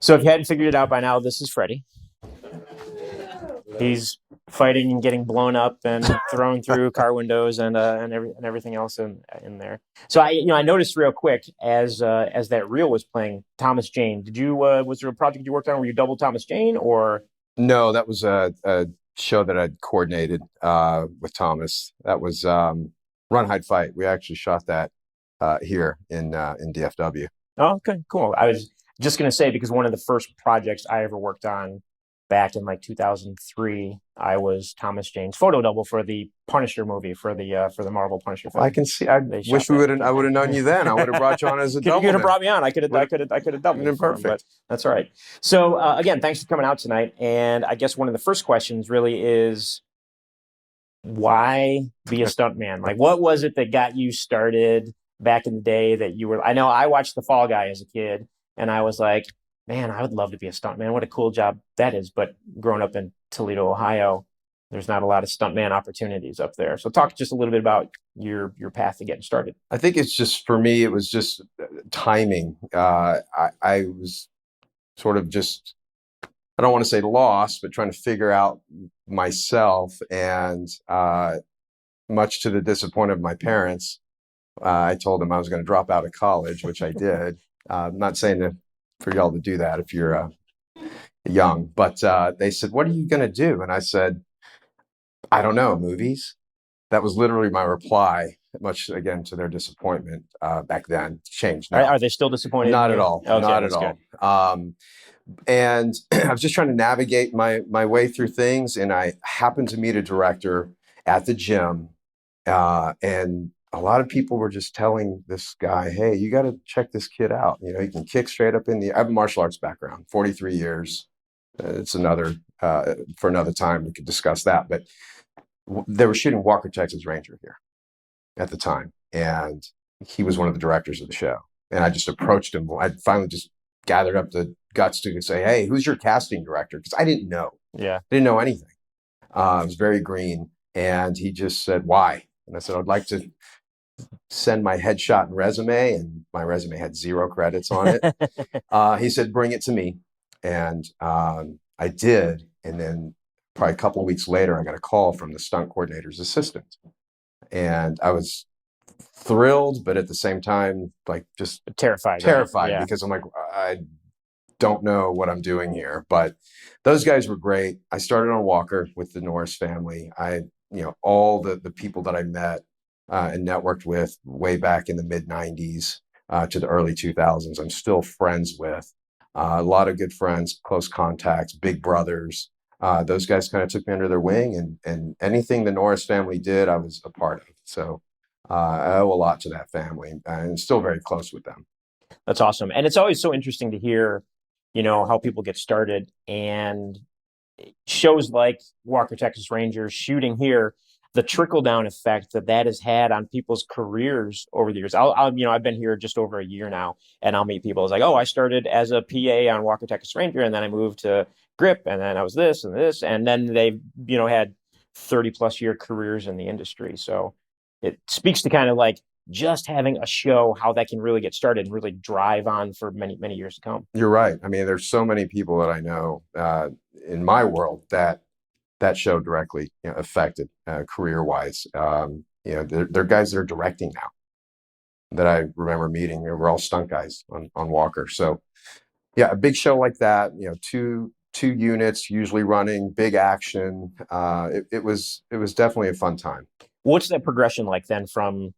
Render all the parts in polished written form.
So if you hadn't figured it out by now, this is Freddie. He's fighting and getting blown up and thrown through car windows and everything else in there. So I noticed real quick as that reel was playing Thomas Jane. Did you was there a project you worked on where you doubled Thomas Jane or No, that was a show that I'd coordinated with Thomas. That was Run, Hide, Fight. We actually shot that here in DFW. oh, okay, cool. I was just gonna say because one of the first projects I ever worked on back in like 2003, I was Thomas Jane's photo double for the Punisher movie for the Marvel Punisher Well, I film. can see. I They shot wish we that. would have. I would have known you then. I would have brought you on as a You double could have then. brought me on. Would have I could have doubled been for him, but perfect. that's all right. So again, thanks for coming out tonight. And I guess one of the first questions really is why be a stuntman? Like, what was it that got you started back in the day that you were? I know I watched The Fall Guy as a kid, and I was like, man, I would love to be a stuntman. What a cool job that is. But growing up in Toledo, Ohio, there's not a lot of stuntman opportunities up there. So talk just a little bit about your path to getting started. I think it's just for me. It was just timing. I was sort of just. I don't want to say lost, but trying to figure out myself. And much to the disappointment of my parents, I told them I was going to drop out of college, which I did. I'm not saying for y'all to do that if you're young, but they said, "What are you going to do?" And I said, "I don't know, movies." That was literally my reply, much again to their disappointment back then. It's changed now. Are they still disappointed in Not at you? all. Okay, Not at that's all. good. And I was just trying to navigate my way through things, and I happened to meet a director at the gym, and a lot of people were just telling this guy, "Hey, you got to check this kid out. You know, he can kick straight up in the." I have a martial arts background, 43 years. It's another for another time we could discuss that. But they were shooting Walker, Texas Ranger here at the time, and he was one of the directors of the show. And I just approached him. I finally just gathered up the guts to say, "Hey, who's your casting director?" Because I didn't know. Yeah. I didn't know anything. I was very green. And he just said, "Why?" And I said, "I'd like to send my headshot and resume." And my resume had 0 credits on it. He said, "Bring it to me." And I did. And then probably a couple of weeks later, I got a call from the stunt coordinator's assistant. And I was thrilled, but at the same time, like just Terrified, right? terrified Yeah. because I'm like, I don't know what I'm doing here. But those guys were great. I started on Walker with the Norris family. All the people that I met and networked with way back in the mid 90s to the early 2000s, I'm still friends with. A lot of good friends, close contacts, big brothers. Those guys kind of took me under their wing, and anything the Norris family did, I was a part of. So I owe a lot to that family, and still very close with them. That's awesome. And it's always so interesting to hear, how people get started and shows like Walker, Texas Rangers shooting here, the trickle down effect that has had on people's careers over the years. I've been here just over a year now, and I'll meet people. It's like, oh, I started as a PA on Walker, Texas Ranger, and then I moved to Grip, and then I was this and this, and then they've, had 30 plus year careers in the industry. So it speaks to kind of like just having a show, how that can really get started and really drive on for many, many years to come. You're right. I mean, there's so many people that I know in my world that show directly affected career wise. They're guys that are directing now that I remember meeting. We're all stunt guys on Walker. So yeah, a big show like that. Two units usually running, big action. It was definitely a fun time. What's that progression like then from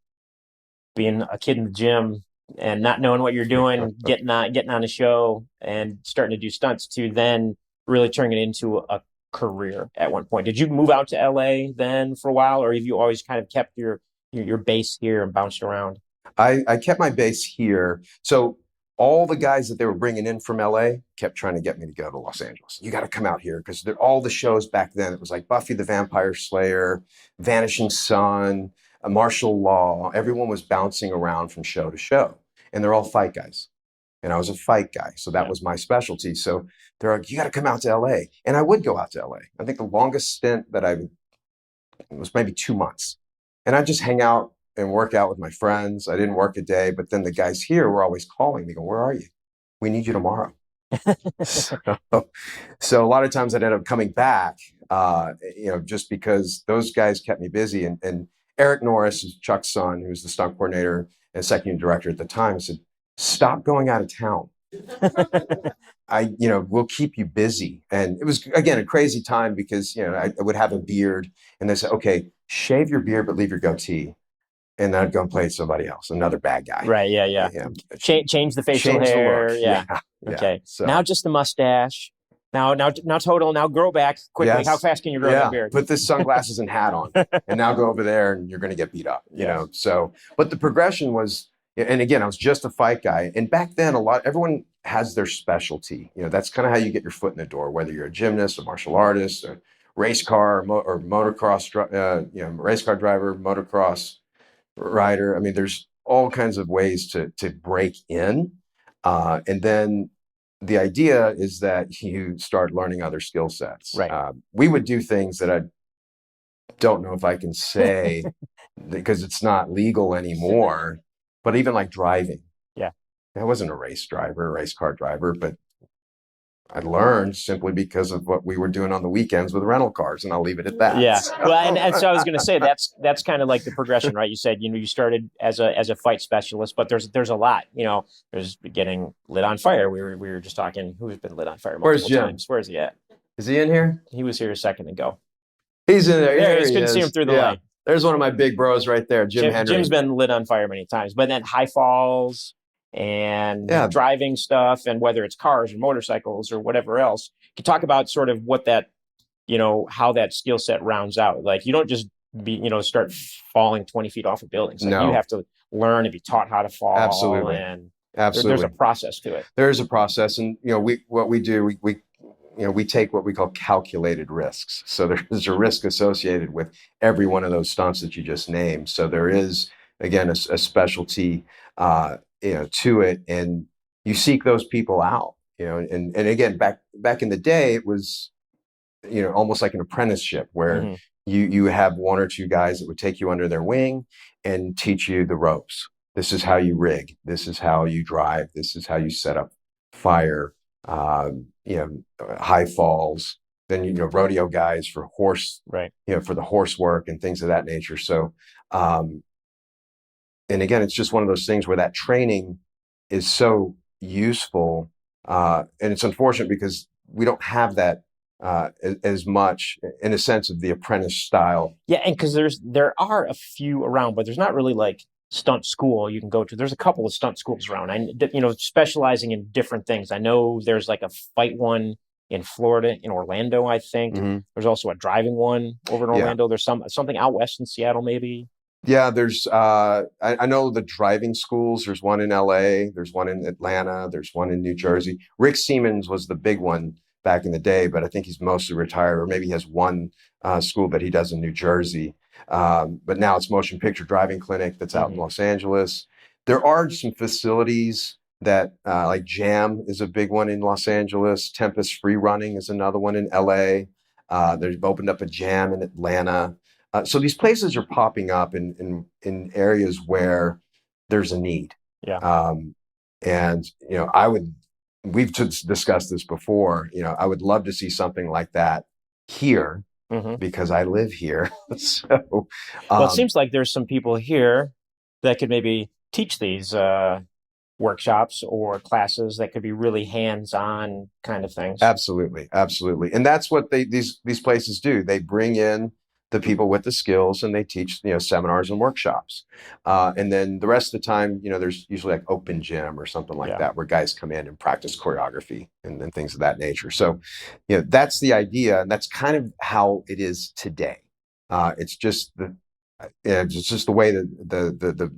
being a kid in the gym and not knowing what you're doing, getting on a show and starting to do stunts to then really turning it into a career at one point? Did you move out to LA then for a while, or have you always kind of kept your base here and bounced around? I kept my base here. So all the guys that they were bringing in from LA kept trying to get me to go to Los Angeles. You got to come out here because all the shows back then, it was like Buffy the Vampire Slayer, Vanishing Sun, Martial Law. Everyone was bouncing around from show to show, and they're all fight guys. And I was a fight guy, so that was my specialty. So they're like, "You got to come out to LA," and I would go out to LA. I think the longest stint that was maybe 2 months, and I just hang out and work out with my friends. I didn't work a day, but then the guys here were always calling me, going, "Where are you? We need you tomorrow." So, so a lot of times I'd end up coming back, just because those guys kept me busy. And Eric Norris, Chuck's son, who's the stunt coordinator and second unit director at the time, said, "Stop going out of town. We'll keep you busy." And it was, again, a crazy time because, I would have a beard and they said, "Okay, shave your beard, but leave your goatee." And then I'd go and play somebody else, another bad guy. Right. Yeah. Yeah. Change the facial Change hair. the look. Yeah. Okay. So now just the mustache. Now total. Now grow back quickly. Yes. How fast can you grow that beard? Put the sunglasses and hat on, and now go over there, and you're going to get beat up. You know. So, but the progression was, and again, I was just a fight guy, and back then, everyone has their specialty. That's kind of how you get your foot in the door, whether you're a gymnast, a martial artist, a race car, or motocross, race car driver, motocross rider. I mean, there's all kinds of ways to break in. And then the idea is that you start learning other skill sets. Right. We would do things that I don't know if I can say because it's not legal anymore, but even like driving. Yeah. I wasn't a race car driver, but I learned simply because of what we were doing on the weekends with rental cars, and I'll leave it at that. Yeah. Well, and so I was going to say that's kind of like the progression, right? You said you started as a fight specialist, but there's a lot. There's getting lit on fire. We were just talking. Who's been lit on fire multiple times? Where's he at? Is he in here? He was here a second ago. He's in there. There he is. Couldn't see him through the light. There's one of my big bros right there, Jim Henry. Jim's been lit on fire many times, but then high falls and driving stuff, and whether it's cars or motorcycles or whatever else, you can talk about sort of what that, how that skill set rounds out. Like you don't just start falling 20 feet off of buildings. Like you have to learn and be taught how to fall. Absolutely. And Absolutely. There's a process to it. There is a process. And, we take what we call calculated risks. So there's a risk associated with every one of those stunts that you just named. So there is, again, a specialty, to it, and you seek those people out, and again, back in the day, it was, almost like an apprenticeship where you have one or two guys that would take you under their wing and teach you the ropes. This is how you rig. This is how you drive. This is how you set up fire, high falls. Then, rodeo guys for horse, right. For the horse work and things of that nature. So, and again, it's just one of those things where that training is so useful. And it's unfortunate because we don't have that as much in a sense of the apprentice style. Yeah. And because there are a few around, but there's not really like stunt school you can go to. There's a couple of stunt schools around, specializing in different things. I know there's like a fight one in Florida, in Orlando, I think. Mm-hmm. There's also a driving one over in Orlando. There's something out west in Seattle, maybe. Yeah, there's, I know the driving schools. There's one in LA, there's one in Atlanta, there's one in New Jersey. Rick Siemens was the big one back in the day, but I think he's mostly retired, or maybe he has one school that he does in New Jersey. But now it's Motion Picture Driving Clinic that's out in Los Angeles. There are some facilities that, like Jam is a big one in Los Angeles. Tempest Free Running is another one in LA. They've opened up a Jam in Atlanta. So these places are popping up in areas where there's a need. Yeah. And, we've just discussed this before, I would love to see something like that here because I live here. So, well, it seems like there's some people here that could maybe teach these workshops or classes that could be really hands-on kind of things. Absolutely. Absolutely. And that's what these places do. They bring in the people with the skills and they teach, seminars and workshops. And then the rest of the time, there's usually like open gym or something like that, where guys come in and practice choreography and things of that nature. So, that's the idea. And that's kind of how it is today. It's just the way that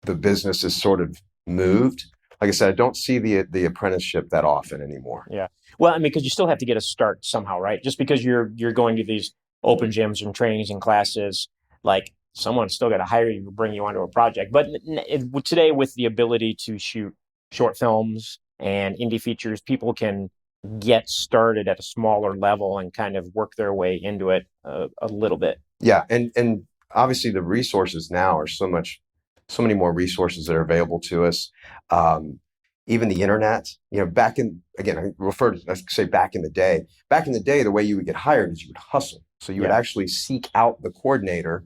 the business is sort of moved. Like I said, I don't see the apprenticeship that often anymore. Yeah. Well, I mean, because you still have to get a start somehow, right? Just because you're going to these open gyms and trainings and classes, like someone's still got to hire you to bring you onto a project. But today, with the ability to shoot short films and indie features, people can get started at a smaller level and kind of work their way into it a little bit. Yeah. And obviously the resources now are so many more resources that are available to us. even the internet, back in, again, let's say back in the day, the way you would get hired is you would hustle. So you would Yeah. actually seek out the coordinator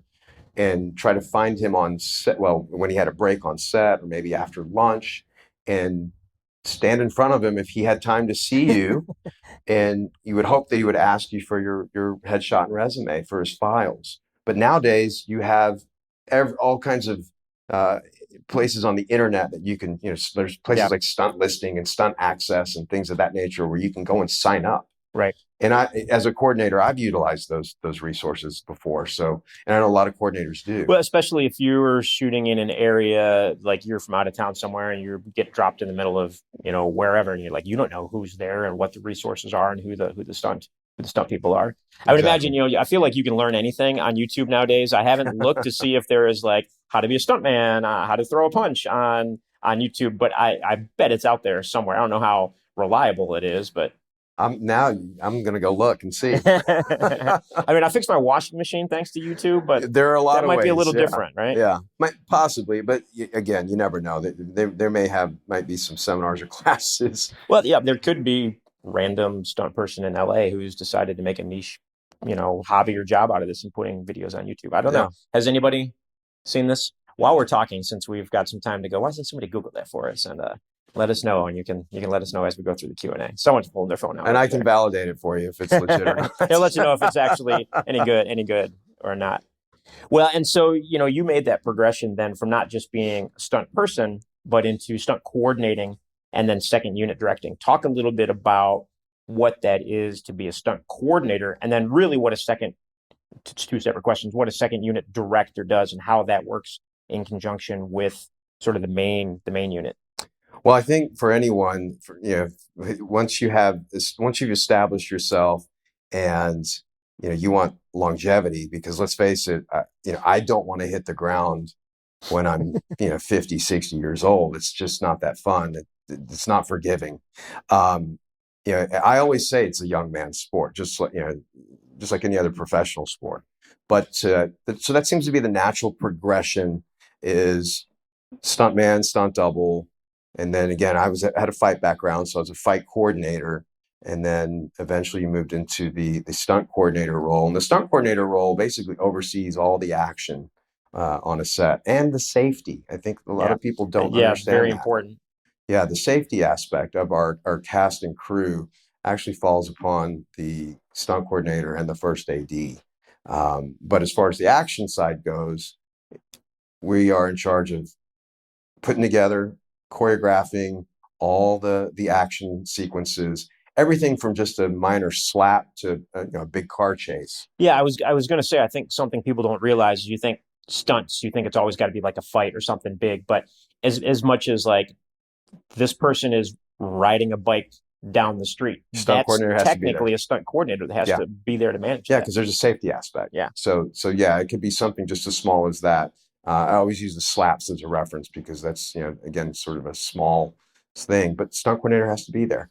and try to find him on set. Well, when he had a break on set or maybe after lunch, and stand in front of him if he had time to see you. And you would hope that he would ask you for your headshot and resume for his files. But nowadays you have all kinds of uh, places on the internet that you can, there's Yeah. places like Stunt Listing and Stunt Access and things of that nature where you can go and sign up. Right. And as a coordinator, I've utilized those resources before. So, and I know a lot of coordinators do. Well, especially if you're shooting in an area like you're from out of town somewhere and you get dropped in the middle of, wherever, and you're like, you don't know who's there and what the resources are and who the stunt people are. I would imagine, I feel like you can learn anything on YouTube nowadays. I haven't looked to see if there is like how to be a stuntman, how to throw a punch on YouTube, but I bet it's out there somewhere. I don't know how reliable it is, but I'm going to go look and see. I mean, I fixed my washing machine thanks to YouTube, but there are a lot that of might ways. be a little different, right? Yeah, possibly, but again, you never know. There might be some seminars or classes. Well, yeah, there could be random stunt person in LA who's decided to make a niche, hobby or job out of this and putting videos on YouTube. I don't know. Has anybody seen this? While we're talking, since we've got some time to go, why doesn't somebody Google that for us and let us know, and you can let us know as we go through the Q&A. Someone's pulling their phone out, and I can validate it for you if it's legit or not. They'll let you know if it's actually any good or not. Well, and so you made that progression then from not just being a stunt person, but into stunt coordinating and then second unit directing. Talk a little bit about what that is to be a stunt coordinator, and then really what it's two separate questions. What a second unit director does and how that works in conjunction with sort of the main unit. Well, I think for anyone, once you've established yourself and, you want longevity, because let's face it, I don't want to hit the ground when I'm, 50, 60 years old. It's just not that fun. It's not forgiving. I always say it's a young man's sport, just like any other professional sport. But so that seems to be the natural progression is stuntman, stunt double. And then again, I had a fight background, so I was a fight coordinator. And then eventually moved into the stunt coordinator role. And the stunt coordinator role basically oversees all the action on a set and the safety. I think a lot of people don't understand very that. important. Yeah, the safety aspect of our cast and crew actually falls upon the stunt coordinator and the first AD. But as far as the action side goes, we are in charge of putting together, choreographing all the action sequences, everything from just a minor slap to a big car chase. Yeah, I was going to say, I think something people don't realize is you think stunts, you think it's always got to be like a fight or something big, but as much as like this person is riding a bike down the street, stunt coordinator has technically to be a stunt coordinator that has to be there to manage. Yeah, because there's a safety aspect. Yeah. So yeah, it could be something just as small as that. I always use the slaps as a reference because that's, again, sort of a small thing, but stunt coordinator has to be there.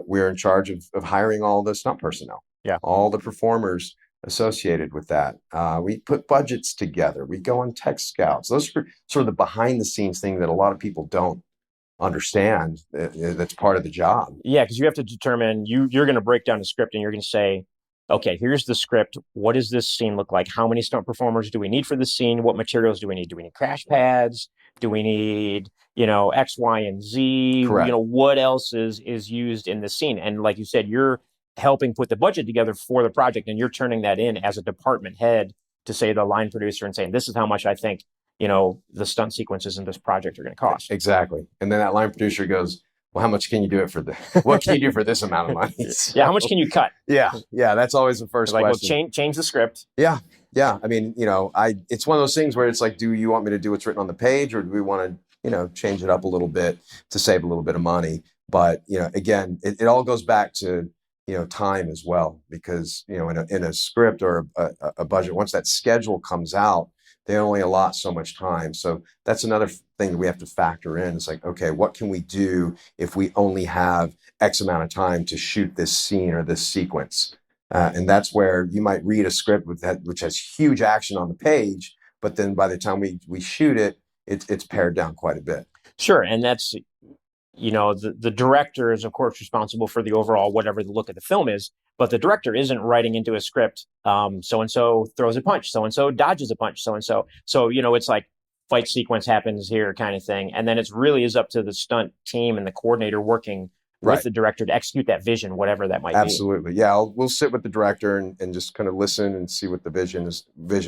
We're in charge of hiring all the stunt personnel, all the performers associated with that. We put budgets together. We go on tech scouts. Those are sort of the behind the scenes thing that a lot of people don't understand. That's part of the job. Yeah, because you have to determine, you're going to break down the script and you're going to say, okay, here's the script. What does this scene look like? How many stunt performers do we need for this scene? What materials do we need? Do we need crash pads? Do we need, X, Y, and Z? Correct. What else is used in the scene? And like you said, you're helping put the budget together for the project, and you're turning that in as a department head to say the line producer and saying, this is how much I think, the stunt sequences in this project are going to cost. Exactly. And then that line producer goes, well, how much can you do it for what can you do for this amount of money? Yeah, how much can you cut? Yeah, that's always the first question. Well, change the script. Yeah. I mean, it's one of those things where it's like, do you want me to do what's written on the page, or do we want to, change it up a little bit to save a little bit of money? But again, it all goes back to time as well, because in a script or a budget, once that schedule comes out, they only allot so much time. So that's another thing that we have to factor in. It's like, okay, what can we do if we only have X amount of time to shoot this scene or this sequence? And that's where you might read a script which has huge action on the page, but then by the time we shoot it, it's pared down quite a bit. Sure. And that's, the director is of course responsible for the overall whatever the look of the film is, but the director isn't writing into a script. So and so throws a punch, so and so dodges a punch, so and so. So it's like fight sequence happens here kind of thing, and then it really is up to the stunt team and the coordinator working with the director to execute that vision, whatever that might be. Absolutely. Yeah. We'll sit with the director and just kind of listen and see what the vision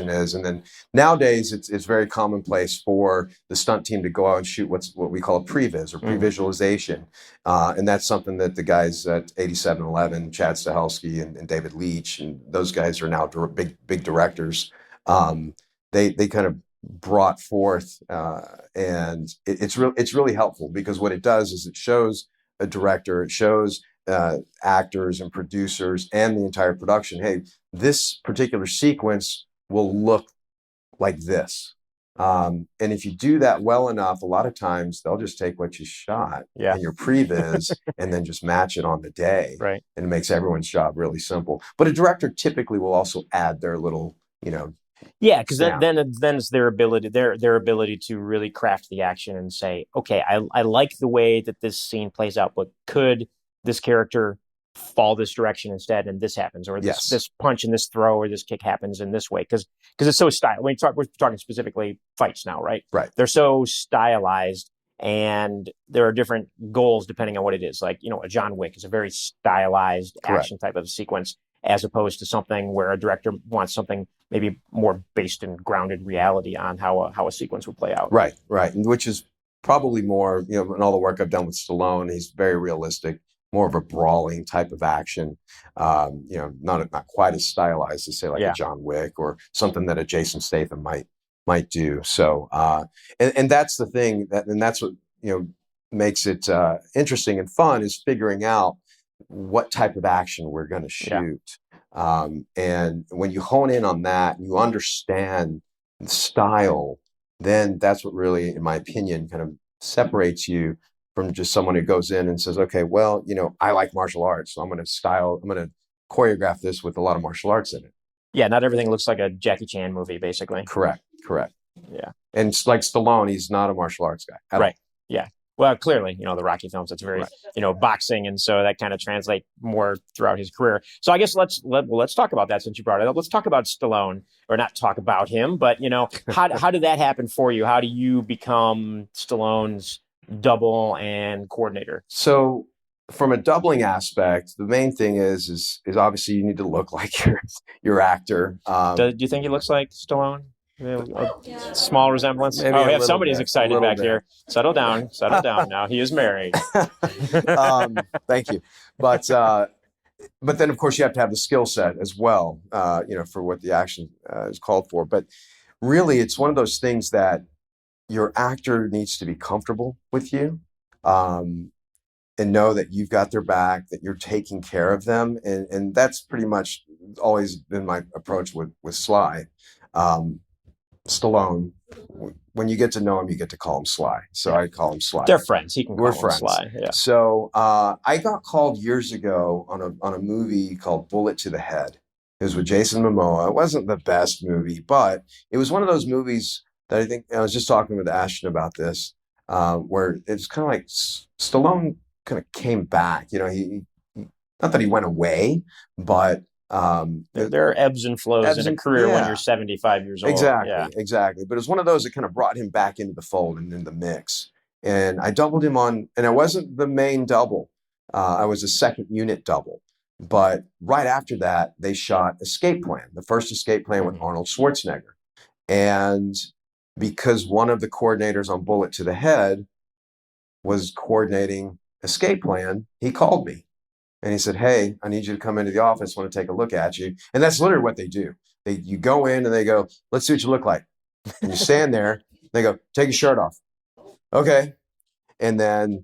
is. And then nowadays it's very commonplace for the stunt team to go out and shoot what we call a previs or pre-visualization. And that's something that the guys at 8711, Chad Stahelski and David Leach, and those guys are now big directors. They kind of brought forth, and it's really helpful, because what it does is it shows a director, it shows actors and producers and the entire production, hey, this particular sequence will look like this. And if you do that well enough, a lot of times they'll just take what you shot in your previs and then just match it on the day. Right. And it makes everyone's job really simple. But a director typically will also add their little, yeah, because then it's their ability to really craft the action and say, okay, I like the way that this scene plays out, but could this character fall this direction instead, and this happens, or this punch and this throw or this kick happens in this way, because it's so stylized. We're talking specifically fights now, right? Right. They're so stylized, and there are different goals depending on what it is. Like a John Wick is a very stylized action type of sequence, as opposed to something where a director wants something maybe more based in grounded reality on how a sequence would play out. Right, which is probably more, in all the work I've done with Stallone, he's very realistic, more of a brawling type of action, not quite as stylized as say like a John Wick or something that a Jason Statham might do. So, and that's the thing that's what, makes it interesting and fun, is figuring out what type of action we're going to shoot. And when you hone in on that and you understand the style, then that's what really, in my opinion, kind of separates you from just someone who goes in and says, okay, well, I like martial arts, so I'm going to choreograph this with a lot of martial arts in it. Yeah. Not everything looks like a Jackie Chan movie, basically. Correct. Yeah. And like Stallone, he's not a martial arts guy. Right. Yeah. Well, clearly, the Rocky films, that's very, boxing. And so that kind of translates more throughout his career. So I guess let's talk about that since you brought it up. Let's talk about Stallone, or not talk about him, but, how did that happen for you? How do you become Stallone's double and coordinator? So from a doubling aspect, the main thing is obviously you need to look like your actor. Do you think he looks like Stallone? A small resemblance. Maybe we have somebody's excited back here. Settle down. Now he is married. Thank you. But then of course you have to have the skill set as well, for what the action is called for. But really, it's one of those things that your actor needs to be comfortable with you, and know that you've got their back, that you're taking care of them, and that's pretty much always been my approach with Sly. Stallone, when you get to know him, you get to call him Sly. So I call him Sly. They're friends. He can call We're him friends. Sly. Yeah. So I got called years ago on a movie called Bullet to the Head. It was with Jason Momoa. It wasn't the best movie, but it was one of those movies that I think, I was just talking with Ashton about this, where it's kind of like Stallone kind of came back. He not that he went away, but there are ebbs and flows in a career when you're 75 years old. Exactly. But it was one of those that kind of brought him back into the fold and in the mix. And I doubled him on, and I wasn't the main double. I was a second unit double. But right after that, they shot Escape Plan, the first Escape Plan with Arnold Schwarzenegger. And because one of the coordinators on Bullet to the Head was coordinating Escape Plan, he called me. And he said, hey, I need you to come into the office. I want to take a look at you. And that's literally what they do. You go in and they go, let's see what you look like. And you stand there. They go, take your shirt off. Okay. And then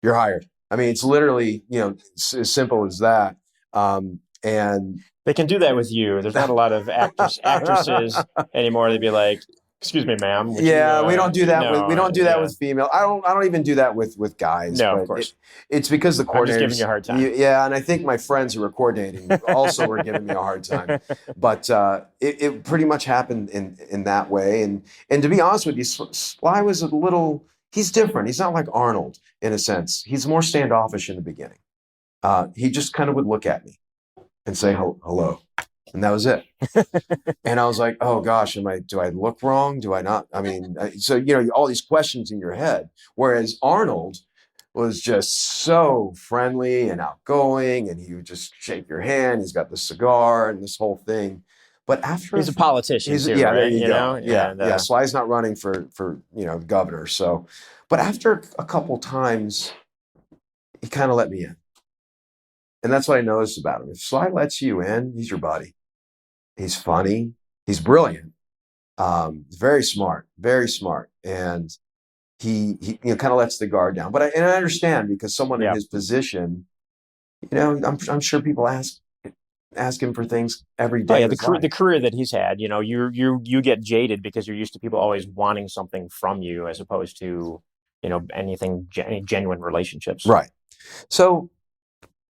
you're hired. I mean, it's literally, as simple as that. And they can do that with you. There's not a lot of actresses anymore. They'd be like, excuse me, ma'am. We don't do that. We don't do that with female. I don't even do that with guys. No, of course. It's because the coordinators. I'm just giving you a hard time. And I think my friends who were coordinating also were giving me a hard time. But it pretty much happened in that way. And to be honest with you, Sly was he's different. He's not like Arnold in a sense. He's more standoffish in the beginning. He just kind of would look at me and say hello, and that was it. And I was like, oh gosh, do I look wrong? Do I not? I mean, so all these questions in your head. Whereas Arnold was just so friendly and outgoing, and he would just shake your hand. He's got the cigar and this whole thing. But after He's a politician too, yeah, right? there you go. Know? Yeah. Sly's not running for governor. So, but after a couple times, he kind of let me in, and that's what I noticed about him. If Sly lets you in, he's your buddy. He's funny. He's brilliant. Very smart, and he kind of lets the guard down. But I understand, because someone in his position, I'm sure people ask him for things every day. Oh, yeah, the career that he's had, you get jaded because you're used to people always wanting something from you, as opposed to any genuine relationships. Right. So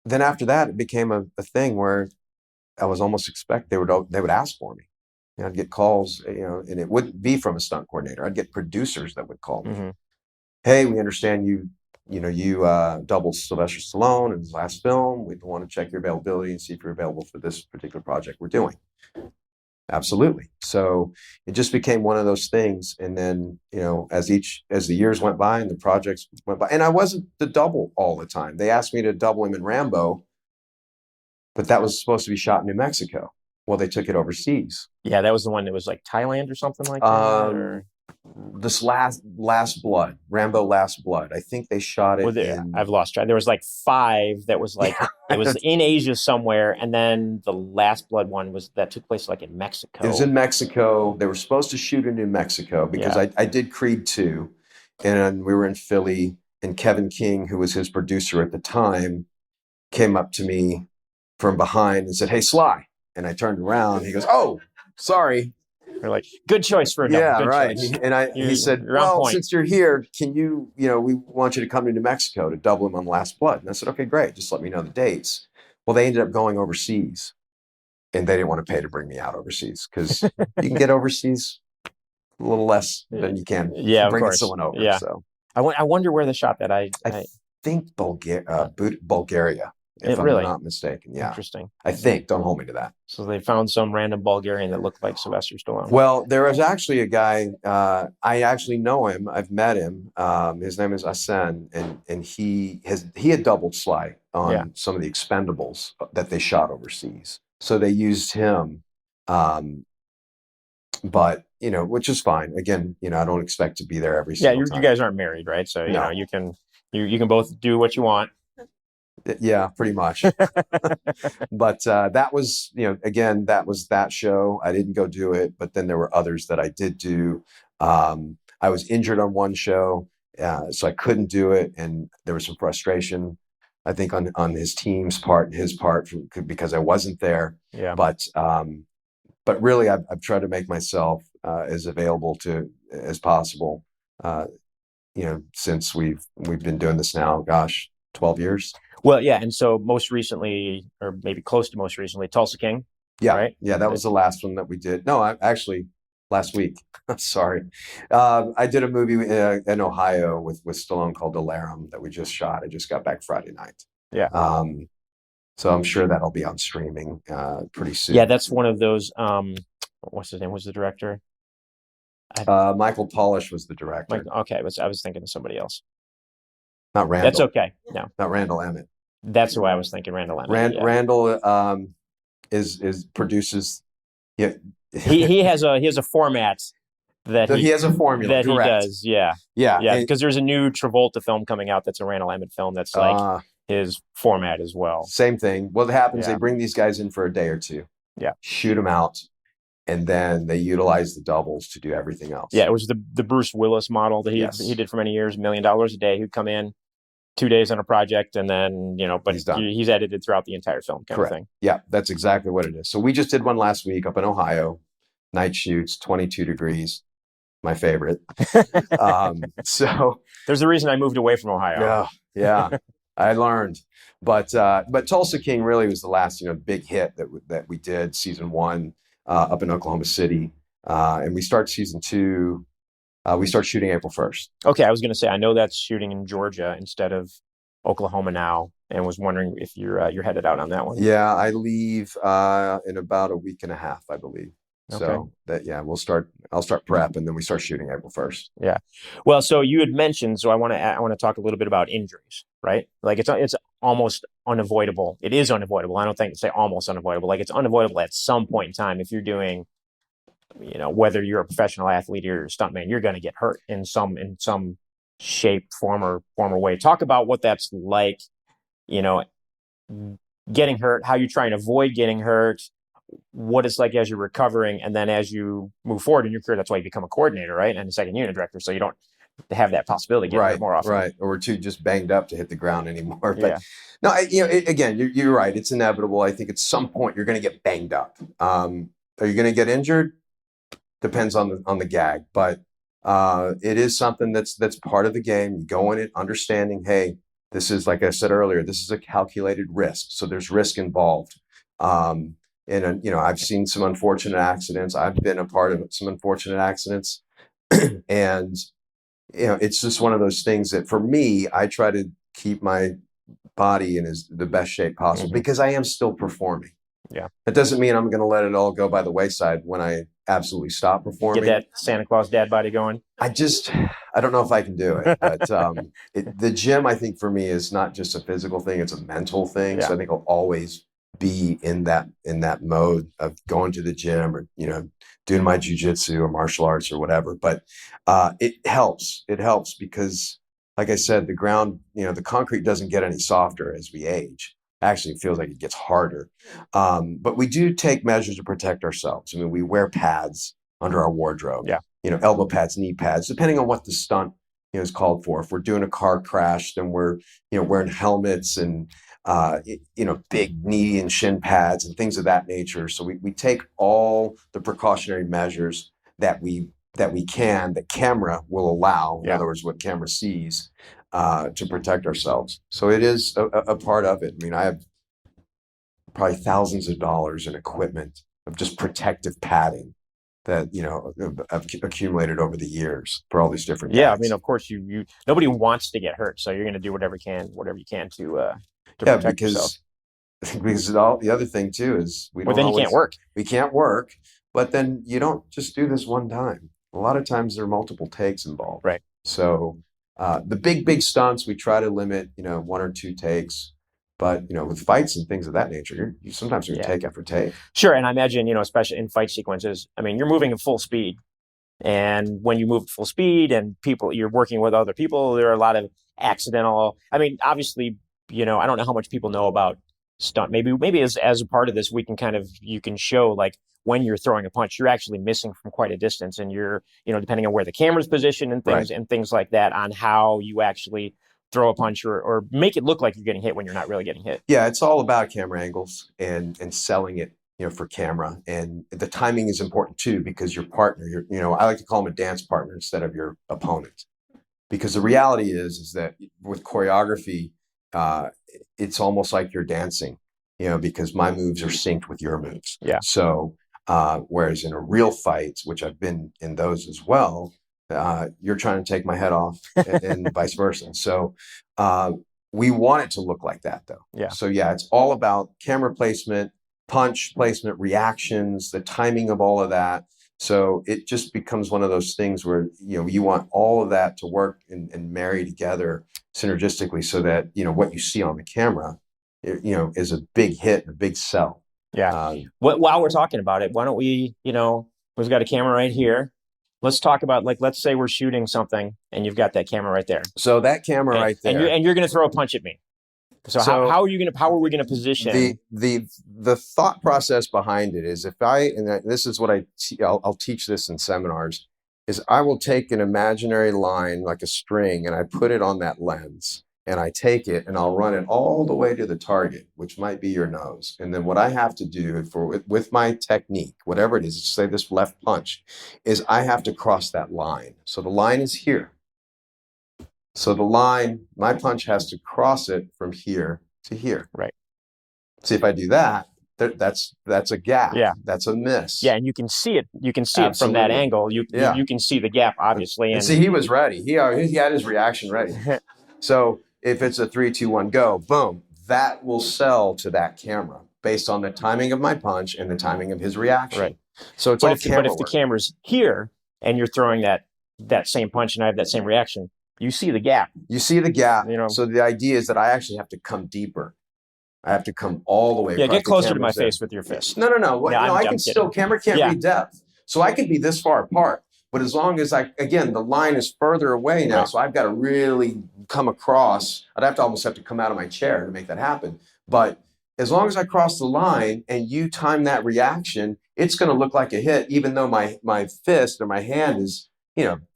then after that, it became a thing where I was almost they would ask for me. I'd get calls, and it wouldn't be from a stunt coordinator. I'd get producers that would call me. Mm-hmm. Hey, we understand you doubled Sylvester Stallone in his last film. We want to check your availability and see if you're available for this particular project we're doing. Absolutely. So it just became one of those things. And then, as the years went by and the projects went by, and I wasn't the double all the time. They asked me to double him in Rambo, but that was supposed to be shot in New Mexico. Well, they took it overseas. Yeah, that was the one that was like Thailand or something like that. Or... This Last Blood, Rambo Last Blood. I think they shot it. I've lost track. There was like 5 that was like it was in Asia somewhere, and then the Last Blood one that took place like in Mexico. It was in Mexico. They were supposed to shoot in New Mexico because I did Creed 2, and we were in Philly, and Kevin King, who was his producer at the time, came up to me from behind and said, "Hey, Sly." And I turned around, and he goes, "Oh, sorry." We're like, good choice for a double. Yeah, good right. Choice. And he said, well, since you're here, can you, we want you to come to New Mexico to double him on Last Blood. And I said, okay, great. Just let me know the dates. Well, they ended up going overseas, and they didn't want to pay to bring me out overseas, because you can get overseas a little less than you can bringing someone over. Yeah. So I wonder where they shot that. I think Bulgaria. If I'm not mistaken. Yeah. Interesting. I think. Don't hold me to that. So they found some random Bulgarian that looked like Sylvester Stallone. Well, there was actually a guy, I actually know him. I've met him. His name is Asen, and he had doubled Sly on some of the Expendables that they shot overseas. So they used him. But, which is fine. Again, I don't expect to be there every single time. You guys aren't married, right? So, you can both do what you want. Yeah, pretty much. But that was, again, that was that show. I didn't go do it, but then there were others that I did do. I was injured on one show, so I couldn't do it, and there was some frustration, I think, on his team's part and his part because I wasn't there. Yeah. But really, I've tried to make myself as available as possible. Since we've been doing this now, 12 years. Well, yeah, and so most recently, or maybe close to most recently, Tulsa King. Yeah, right? Yeah, that was the last one that we did. No, actually last week. Sorry, I did a movie in Ohio with Stallone called Alarum that we just shot. I just got back Friday night. Yeah. So I'm sure that'll be on streaming pretty soon. Yeah, that's one of those. What's his name? Was the director? Michael Polish was the director. Okay, I was thinking of somebody else. Not Randall. That's okay. No, not Randall Emmett. That's who I was thinking. Randall Emmett. Randall is produces. Yeah, he has a format that he has a formula that correct. He does. Yeah. Because there's a new Travolta film coming out that's a Randall Emmett film that's like his format as well. Same thing. What happens? They bring these guys in for a day or two. Yeah. Shoot them out. And then they utilize the doubles to do everything else. Yeah, it was the Bruce Willis model that he did for many years, $1 million a day. He'd come in 2 days on a project, and then, but he's edited throughout the entire film kind of thing. Yeah, that's exactly what it is. So we just did one last week up in Ohio, night shoots, 22 degrees, my favorite. So there's a reason I moved away from Ohio. Yeah, I learned. But Tulsa King really was the last, big hit that we did, season 1. Up in Oklahoma City, and we start season 2 We start shooting April 1st. Okay, I was going to say I know that's shooting in Georgia instead of Oklahoma now, and was wondering if you're headed out on that one. Yeah, I leave in about a week and a half, I believe. Okay. So that yeah, I'll start prep, and then we start shooting April 1st. Yeah. Well, so you had mentioned, so I want to talk a little bit about injuries, right? Like it's almost unavoidable. It is unavoidable. I don't think say almost unavoidable. Like it's unavoidable at some point in time if you're doing, whether you're a professional athlete or a stuntman, you're going to get hurt in some shape, form or way. Talk about what that's like, you know, getting hurt, how you try and avoid getting hurt, what it's like as you're recovering, and then as you move forward in your career. That's why you become a coordinator, right? And a second unit director, so you don't have that possibility getting hurt more often. Right. Or we're too just banged up to hit the ground anymore. But Yeah. no, again, you're right. It's inevitable. I think at some point you're going to get banged up. Are you going to get injured? Depends on the gag, but it is something that's part of the game. You go in it understanding, hey, this is, like I said earlier, this is a calculated risk, so there's risk involved. And I've seen some unfortunate accidents. I've been a part of some unfortunate accidents, and it's just one of those things that for me, I try to keep my body in the best shape possible because I am still performing. Yeah. That doesn't mean I'm going to let it all go by the wayside when I absolutely stop performing. Get that Santa Claus dad body going. I don't know if I can do it, but the gym, I think for me is not just a physical thing, it's a mental thing. Yeah. So I think I'll always be in that mode of going to the gym or, doing my jujitsu or martial arts or whatever. But it helps because, like I said, the ground, the concrete doesn't get any softer as we age. Actually, it feels like it gets harder. But we do take measures to protect ourselves. I mean, we wear pads under our wardrobe. Yeah. Elbow pads, knee pads, depending on what the stunt is called for. If we're doing a car crash, then we're wearing helmets and big knee and shin pads and things of that nature. So we take all the precautionary measures that camera will allow. In other words, what camera sees. To protect ourselves. So it is a part of it. I mean, I have probably thousands of dollars in equipment of just protective padding that, I've accumulated over the years for all these different gags. I mean, of course you nobody wants to get hurt. So you're going to do whatever you can to protect yourself. Because the other thing too is you can't work. We can't work, but then you don't just do this one time. A lot of times there are multiple takes involved. Right. So the big stunts, we try to limit, 1 or 2 takes, but with fights and things of that nature, you sometimes you take after take. Sure, and I imagine especially in fight sequences, I mean, you're moving at full speed, and when you move at full speed and you're working with other people, there are a lot of accidental. I mean, obviously, I don't know how much people know about stunt. Maybe as a part of this, you can show like when you're throwing a punch, you're actually missing from quite a distance, and you're, depending on where the camera's positioned and things and things like that, on how you actually throw a punch or make it look like you're getting hit when you're not really getting hit. Yeah, it's all about camera angles and selling it, for camera. And the timing is important too, because your partner, I like to call him a dance partner instead of your opponent. Because the reality is that with choreography, it's almost like you're dancing, because my moves are synced with your moves. Yeah. So whereas in a real fight, which I've been in those as well, you're trying to take my head off and vice versa. So we want it to look like that though. Yeah. So yeah, it's all about camera placement, punch placement, reactions, the timing of all of that. So it just becomes one of those things where, you want all of that to work and marry together synergistically so that, what you see on the camera, is a big hit, a big sell. Yeah. While we're talking about it, why don't we, we've got a camera right here. Let's talk about, like, let's say we're shooting something and you've got that camera right there. So that camera right there. And you're going to throw a punch at me. So how are we going to position the thought process behind it is this is what I'll teach this in seminars, is I will take an imaginary line like a string and I put it on that lens and I take it and I'll run it all the way to the target, which might be your nose. And then what I have to do with my technique, whatever it is, say this left punch, is I have to cross that line. So the line is here. So the line, my punch has to cross it from here to here. Right. See, if I do that, that's a gap. Yeah. That's a miss. Yeah, and you can see it. You can see it from that Absolutely. angle. Yeah. You can see the gap, obviously. And see, he was ready. He had his reaction ready. So if it's a 3, 2, 1, go, boom, that will sell to that camera based on the timing of my punch and the timing of his reaction. Right. So it's but all if camera the work. camera's here and you're throwing that same punch and I have that same reaction, you see the gap. You see the gap. You know. So the idea is that I actually have to come deeper. I have to come all the way. Yeah, across get closer the to my there. face with your fist. No. I can still, camera can't read depth. So I could be this far apart. But as long as again, the line is further away now. Right. So I've got to really come across. I'd almost have to come out of my chair to make that happen. But as long as I cross the line and you time that reaction, it's going to look like a hit, even though my fist or my hand is,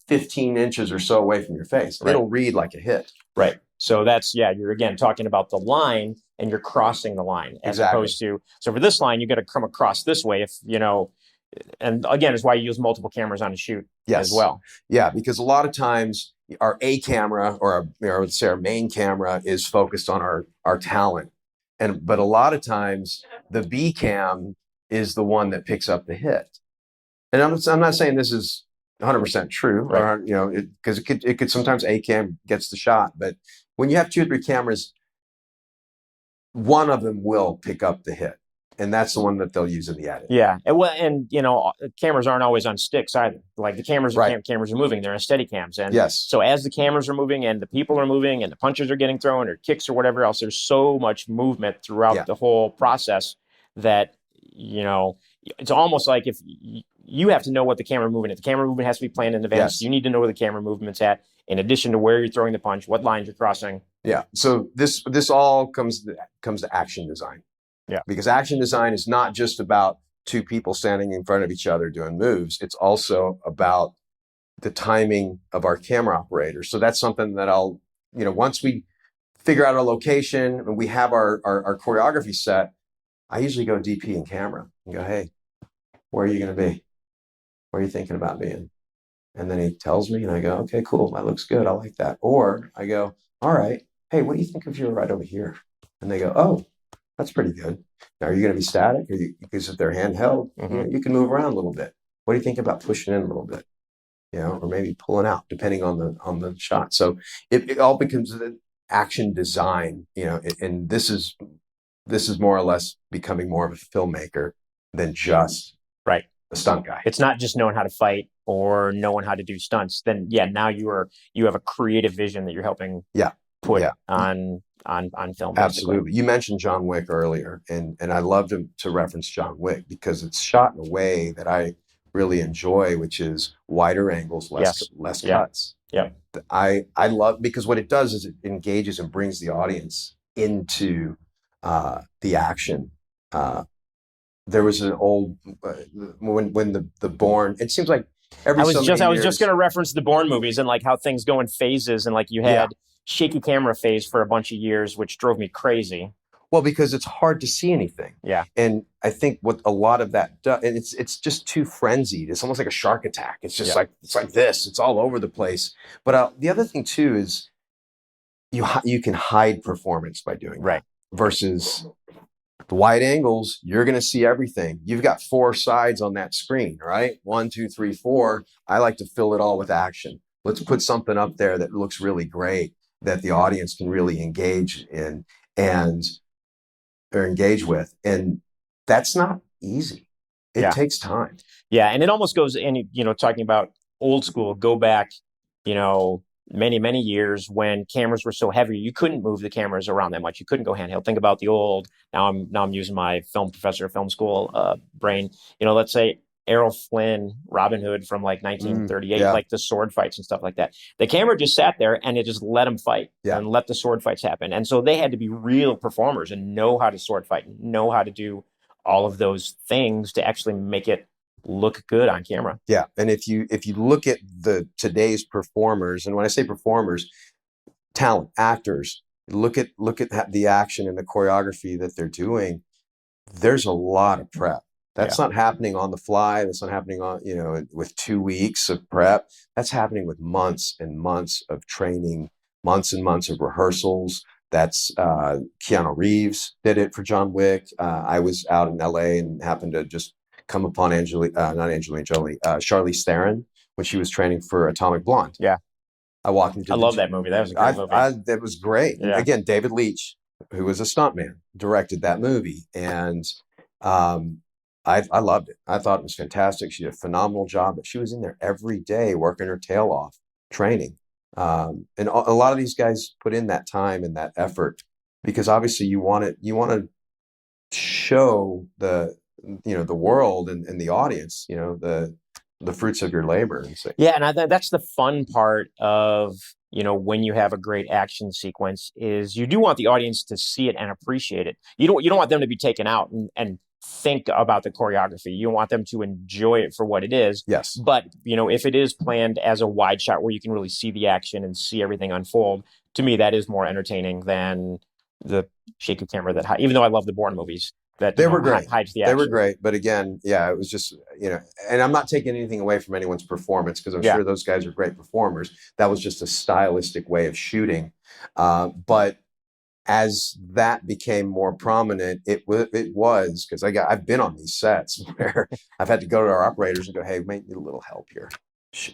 15 inches or so away from your face. Right. It'll read like a hit. Right. So you're again talking about the line and you're crossing the line as opposed to, so for this line, you got to come across this way and again, is why you use multiple cameras on a shoot as well. Yeah, because a lot of times our A camera or let's say our main camera is focused on our talent. But a lot of times the B cam is the one that picks up the hit. And I'm not saying this is 100% true, right. Or, because it could sometimes A cam gets the shot, but when you have 2 or 3 cameras, one of them will pick up the hit. And that's the one that they'll use in the edit. Yeah. And cameras aren't always on sticks either. Like the cameras are moving. They're in steady cams. And so as the cameras are moving and the people are moving and the punches are getting thrown or kicks or whatever else, there's so much movement throughout the whole process that, it's almost like if you have to know what the camera movement is. The camera movement has to be planned in advance. Yes. You need to know where the camera movement's at, in addition to where you're throwing the punch, what lines you're crossing. Yeah. So this all comes to action design. Yeah. Because action design is not just about 2 people standing in front of each other doing moves. It's also about the timing of our camera operators. So that's something that I'll, once we figure out our location and we have our choreography set, I usually go DP in camera and go, hey, where are you going to be? Where are you thinking about being? And then he tells me and I go, okay, cool. That looks good. I like that. Or I go, all right, hey, what do you think if you were right over here? And they go, oh, that's pretty good. Now, are you going to be static? Because if they're handheld, you can move around a little bit. What do you think about pushing in a little bit? Or maybe pulling out, depending on the shot. So it all becomes an action design, and this is more or less becoming more of a filmmaker than just a stunt guy. It's not just knowing how to fight or knowing how to do stunts. Then now you have a creative vision that you're helping put on film. Absolutely. Basically. You mentioned John Wick earlier, and I love to reference John Wick because it's shot in a way that I really enjoy, which is wider angles, less cuts. Yeah. I love, because what it does is it engages and brings the audience into the action. There was an old when the Bourne. It seems like I was just going to reference the Bourne movies and like how things go in phases, and like you had shaky camera phase for a bunch of years, which drove me crazy. Well, because it's hard to see anything. Yeah. And I think what a lot of that does, and it's just too frenzied. It's almost like a shark attack. It's just like this. It's all over the place. But the other thing too is you can hide performance by doing that. Versus the wide angles, you're going to see everything. You've got 4 sides on that screen, right? 1, 2, 3, 4. I like to fill it all with action. Let's put something up there that looks really great, that the audience can really engage in or engage with. And that's not easy. It takes time. Yeah. And it almost goes in, talking about old school, go back, many, many years when cameras were so heavy, you couldn't move the cameras around that much. You couldn't go handheld. Think about the old, now I'm using my film professor of film school brain, let's say Errol Flynn, Robin Hood from like 1938, like the sword fights and stuff like that. The camera just sat there and it just let them fight and let the sword fights happen. And so they had to be real performers and know how to sword fight, know how to do all of those things to actually make it look good on camera. Yeah. And if you look at today's performers, and when I say performers, talent, actors, look at the action and the choreography that they're doing, there's a lot of prep. That's not happening on the fly. That's not happening on, with 2 weeks of prep. That's happening with months and months of training, months and months of rehearsals, That's Keanu Reeves did it for John Wick. I was out in LA and happened to just come upon not Angelina Jolie, Charlize Theron when she was training for Atomic Blonde. Yeah. I walked into I love that movie. That was a great movie. that was great. And Yeah. again, David Leitch, who was a stuntman, directed that movie, and um, I loved it. I thought it was fantastic. She did a phenomenal job, but she was in there every day working her tail off, training. And a lot of these guys put in that time and that effort because obviously you want to show the world and the audience, the fruits of your labor. And so, Yeah, and that's the fun part of, when you have a great action sequence is you do want the audience to see it and appreciate it. You don't want them to be taken out and think about the choreography. You want them to enjoy it for what it is. yes. But, if it is planned as a wide shot where you can really see the action and see everything unfold, to me, that is more entertaining than the shaky camera even though I love the Bourne movies, that They were great. hides the They action. were great. But again, yeah, it was just, and I'm not taking anything away from anyone's performance because I'm sure those guys are great performers. That was just a stylistic way of shooting. But as that became more prominent, it was because I've been on these sets where I've had to go to our operators and go, hey, we might need a little help here.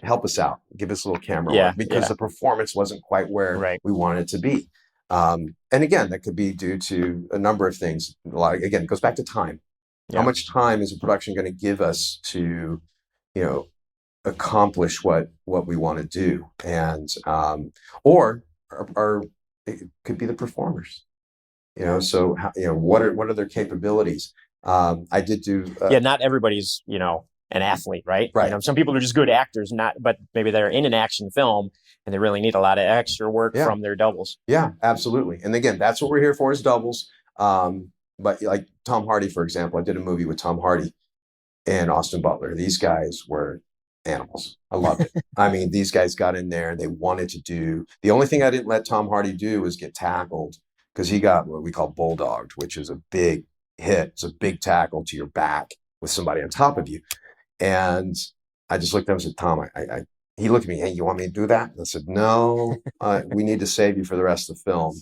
Help us out. Give us a little camera work because the performance wasn't quite where we wanted it to be. And again, that could be due to a number of things. Again, it goes back to time. How much time is a production going to give us to, accomplish what we want to do? And or it could be the performers. So what are their capabilities? I did do. Not everybody's an athlete, right? Right. Some people are just good actors, but maybe they're in an action film and they really need a lot of extra work from their doubles. Yeah, absolutely. And again, that's what we're here for is doubles. But like Tom Hardy, for example, I did a movie with Tom Hardy and Austin Butler. These guys were animals. I loved it. I mean, these guys got in there and they wanted to do. The only thing I didn't let Tom Hardy do was get tackled because he got what we call bulldogged, which is a big hit. It's a big tackle to your back with somebody on top of you. And I just looked at him and said, Tom, he looked at me, hey, you want me to do that? And I said, no, we need to save you for the rest of the film.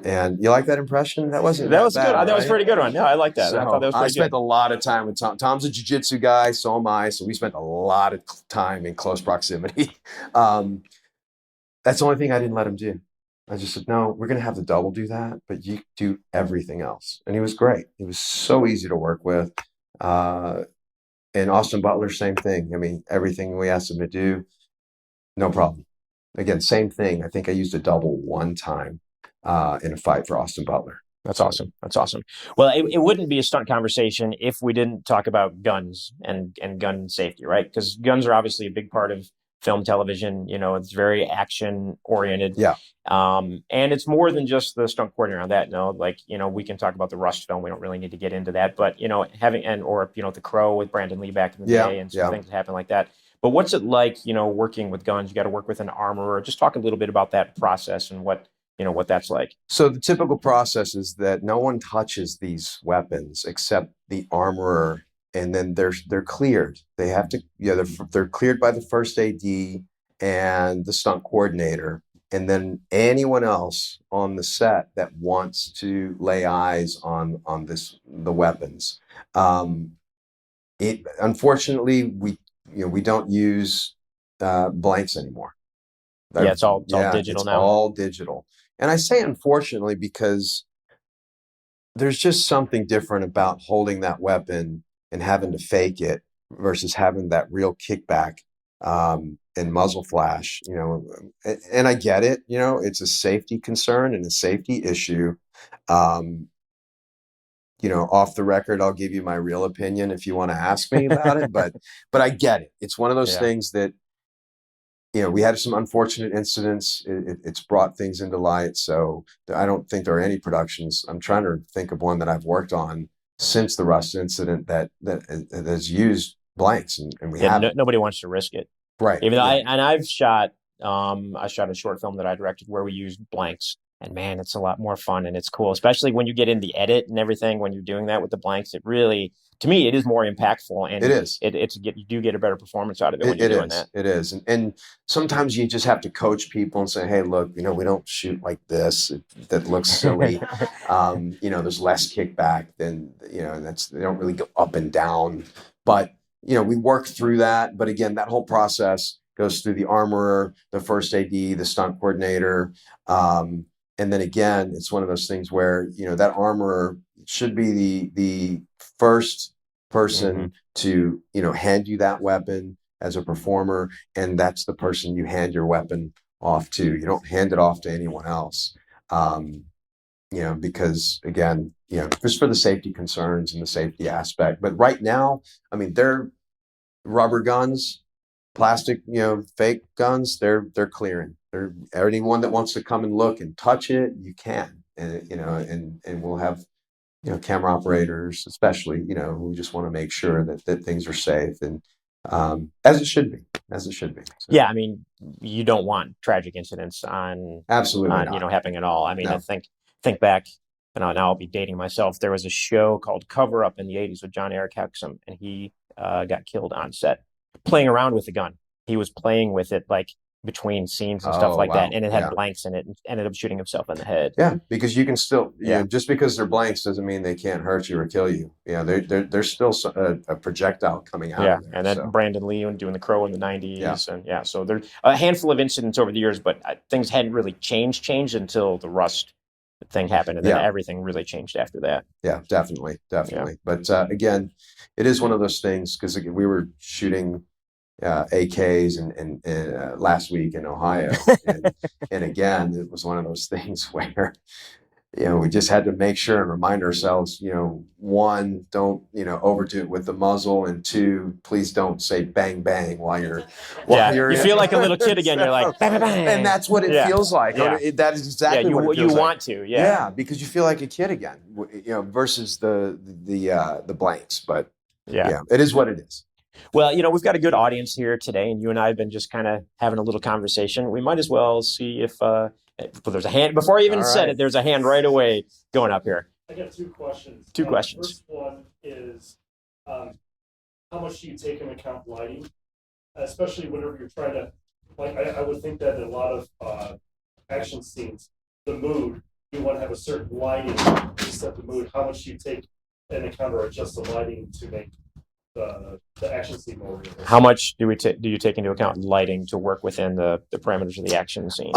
And you like that impression? That was bad, good. Right? That was a pretty good one. No, I like that. So I thought that was pretty spent a lot of time with Tom. Tom's a jiu-jitsu guy, so am I. So we spent a lot of time in close proximity. That's the only thing I didn't let him do. I just said, no, we're going to have the double do that, but you do everything else. And he was great. He was so easy to work with. And Austin Butler, same thing. I mean, everything we asked him to do, no problem. Again, same thing. I think I used a double one time in a fight for Austin Butler. That's awesome. That's awesome. Well, it wouldn't be a stunt conversation if we didn't talk about guns and gun safety, right? Because guns are obviously a big part of film, television. It's very action oriented. Yeah. And it's more than just the stunt coordinator on that. No, we can talk about the Rush film. We don't really need to get into that, but The Crow with Brandon Lee back in the day and some things that happen like that. But what's it like, working with guns? You got to work with an armorer. Just talk a little bit about that process and what that's like. So the typical process is that no one touches these weapons except the armorer, and then they're cleared. They have to, they're cleared by the first AD and the stunt coordinator, and then anyone else on the set that wants to lay eyes on the weapons. Unfortunately, we don't use blanks anymore. It's all digital now. All digital. And I say unfortunately because there's just something different about holding that weapon and having to fake it versus having that real kickback and muzzle flash, and I get it, it's a safety concern and a safety issue. Off the record, I'll give you my real opinion if you want to ask me about it, but I get it. It's one of those things that, we had some unfortunate incidents. It's brought things into light. So I don't think there are any productions. I'm trying to think of one that I've worked on since the Rust incident that has used blanks, and we have nobody wants to risk it, right? Even though I shot a short film that I directed where we used blanks, And man, it's a lot more fun and it's cool, especially when you get in the edit and everything. When you're doing that with the blanks, it really, to me, it is more impactful, It and is. you do get a better performance out of it when you're doing that. It is. And sometimes you just have to coach people and say, hey, look, we don't shoot like this. That looks silly. There's less kickback than, and they don't really go up and down. But, we work through that. But again, that whole process goes through the armorer, the first AD, the stunt coordinator. And then again, it's one of those things where, that armorer should be the first person to, hand you that weapon as a performer. And that's the person you hand your weapon off to. You don't hand it off to anyone else. Because again, just for the safety concerns and the safety aspect. But right now, I mean, they're rubber guns, plastic, fake guns, they're clearing. They're anyone that wants to come and look and touch it, you can. And and we'll have camera operators, especially, who just want to make sure that things are safe and as it should be. So, yeah, I mean, you don't want tragic incidents absolutely happening at all. I mean, No. I think back, and now I'll be dating myself. There was a show called Cover Up in the 80s with John Eric Hexum, and he got killed on set playing around with the gun. He was playing with it like between scenes and stuff like that, and it had blanks in it, and ended up shooting himself in the head. Yeah, because you can still, just because they're blanks doesn't mean they can't hurt you or kill you. There's still a projectile coming out. Yeah, of there, and then Brandon Lee doing The Crow in the 90s, and so there's a handful of incidents over the years, but things hadn't really changed until the Rust thing happened, and then everything really changed after that. Yeah, definitely. Yeah. But again, it is one of those things because we were shooting AKs and last week in Ohio, and again, it was one of those things where we just had to make sure and remind ourselves, one, don't overdo it with the muzzle, and two, please don't say bang bang while you're you feel like a little kid again. You're like bang, bang, bang. And that's what it feels like. That is exactly what it feels like. Want to, because you feel like a kid again, versus the blanks. But it is what it is. Well, we've got a good audience here today, and you and I have been just kind of having a little conversation. We might as well see if there's a hand. Before I even said it, there's a hand right away going up here. I got two questions. Two questions. The first one is, how much do you take into account lighting, especially whenever you're trying to, like, I would think that in a lot of action scenes, the mood, you want to have a certain lighting to set the mood. How much do you take into account or adjust the lighting to make the action scene more realistic? How much do you take into account lighting to work within the parameters of the action scene?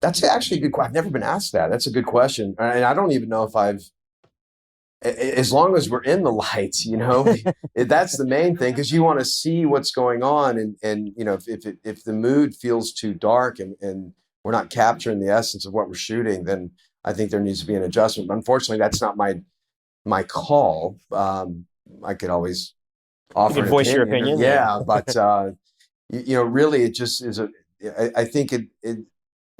That's actually a good question. I've never been asked that. That's a good question, and I don't even know if as long as we're in the lights, that's the main thing, because you want to see what's going on, and if the mood feels too dark and we're not capturing the essence of what we're shooting, then I think there needs to be an adjustment. But unfortunately, that's not my call. I could always offer. You can voice your opinion. But really, it just is I think it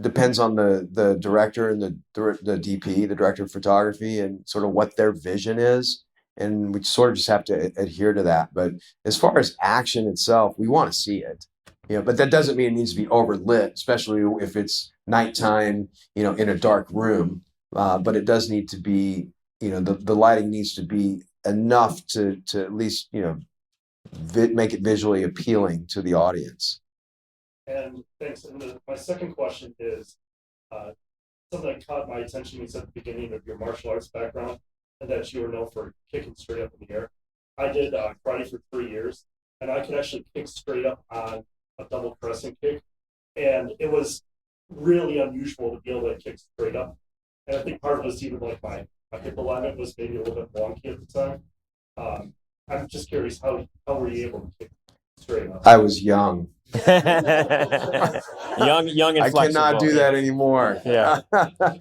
depends on the director and the DP, the director of photography, and sort of what their vision is, and we sort of just have to adhere to that. But as far as action itself, we want to see it, but that doesn't mean it needs to be overlit, especially if it's nighttime, in a dark room. But it does need to be, the lighting needs to be enough to at least make it visually appealing to the audience. And thanks. And my second question is something that caught my attention. You said at the beginning of your martial arts background, and that you were known for kicking straight up in the air. I did karate for 3 years, and I could actually kick straight up on a double crescent kick, and it was really unusual to be able to kick straight up. And I think part of it was even like my hip alignment was maybe a little bit wonky at the time. I'm just curious, how were you able to kick straight up? I was young. young and flexible. I cannot do that anymore. Yeah.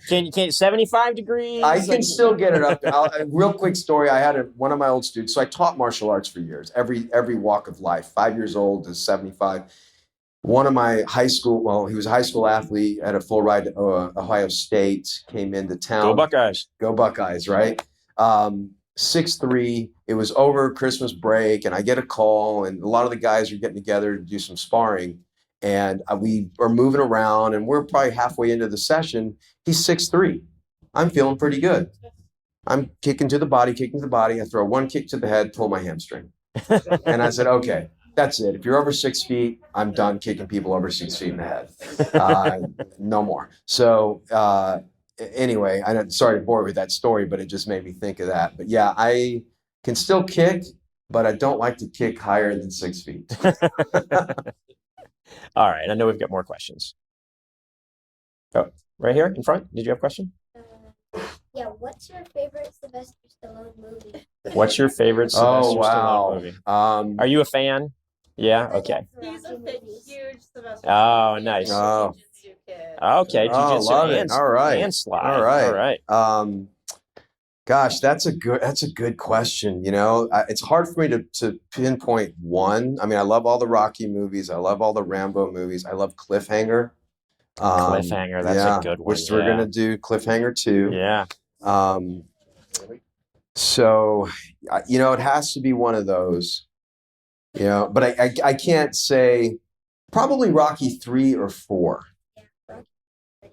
Can 75 degrees? I can still get it up. A real quick story. I had one of my old students. So I taught martial arts for years, every walk of life, 5 years old to 75. One of my high school, he was a high school athlete, had a full ride to Ohio State, came into town. Go Buckeyes. Go Buckeyes, right? 6'3", it was over Christmas break, and I get a call, and a lot of the guys are getting together to do some sparring. and we are moving around, and we're probably halfway into the session. He's 6'3". I'm feeling pretty good. I'm kicking to the body. I throw one kick to the head, pull my hamstring. And I said, okay, that's it. If you're over 6 feet, I'm done kicking people over 6 feet in the head. No more. So anyway, I'm sorry to bore you with that story, but it just made me think of that. But yeah, I can still kick, but I don't like to kick higher than 6 feet. All right. I know we've got more questions. Oh, right here in front. Did you have a question? Yeah, what's your favorite Sylvester Stallone movie? What's your favorite Sylvester Stallone movie? Are you a fan? Yeah. Okay. He's a big, huge Sylvester. Oh, nice. Oh. Jiu-jitsu kid. Okay. Jiu-jitsu love it. All right. and slide. All right. All right. Gosh, that's a good question. You know, it's hard for me to pinpoint one. I mean, I love all the Rocky movies. I love all the Rambo movies. I love Cliffhanger. Cliffhanger, that's a good one. Which we're gonna do Cliffhanger 2. Yeah. So, you know, it has to be one of those. You know, but I can't say. Probably Rocky 3 or 4.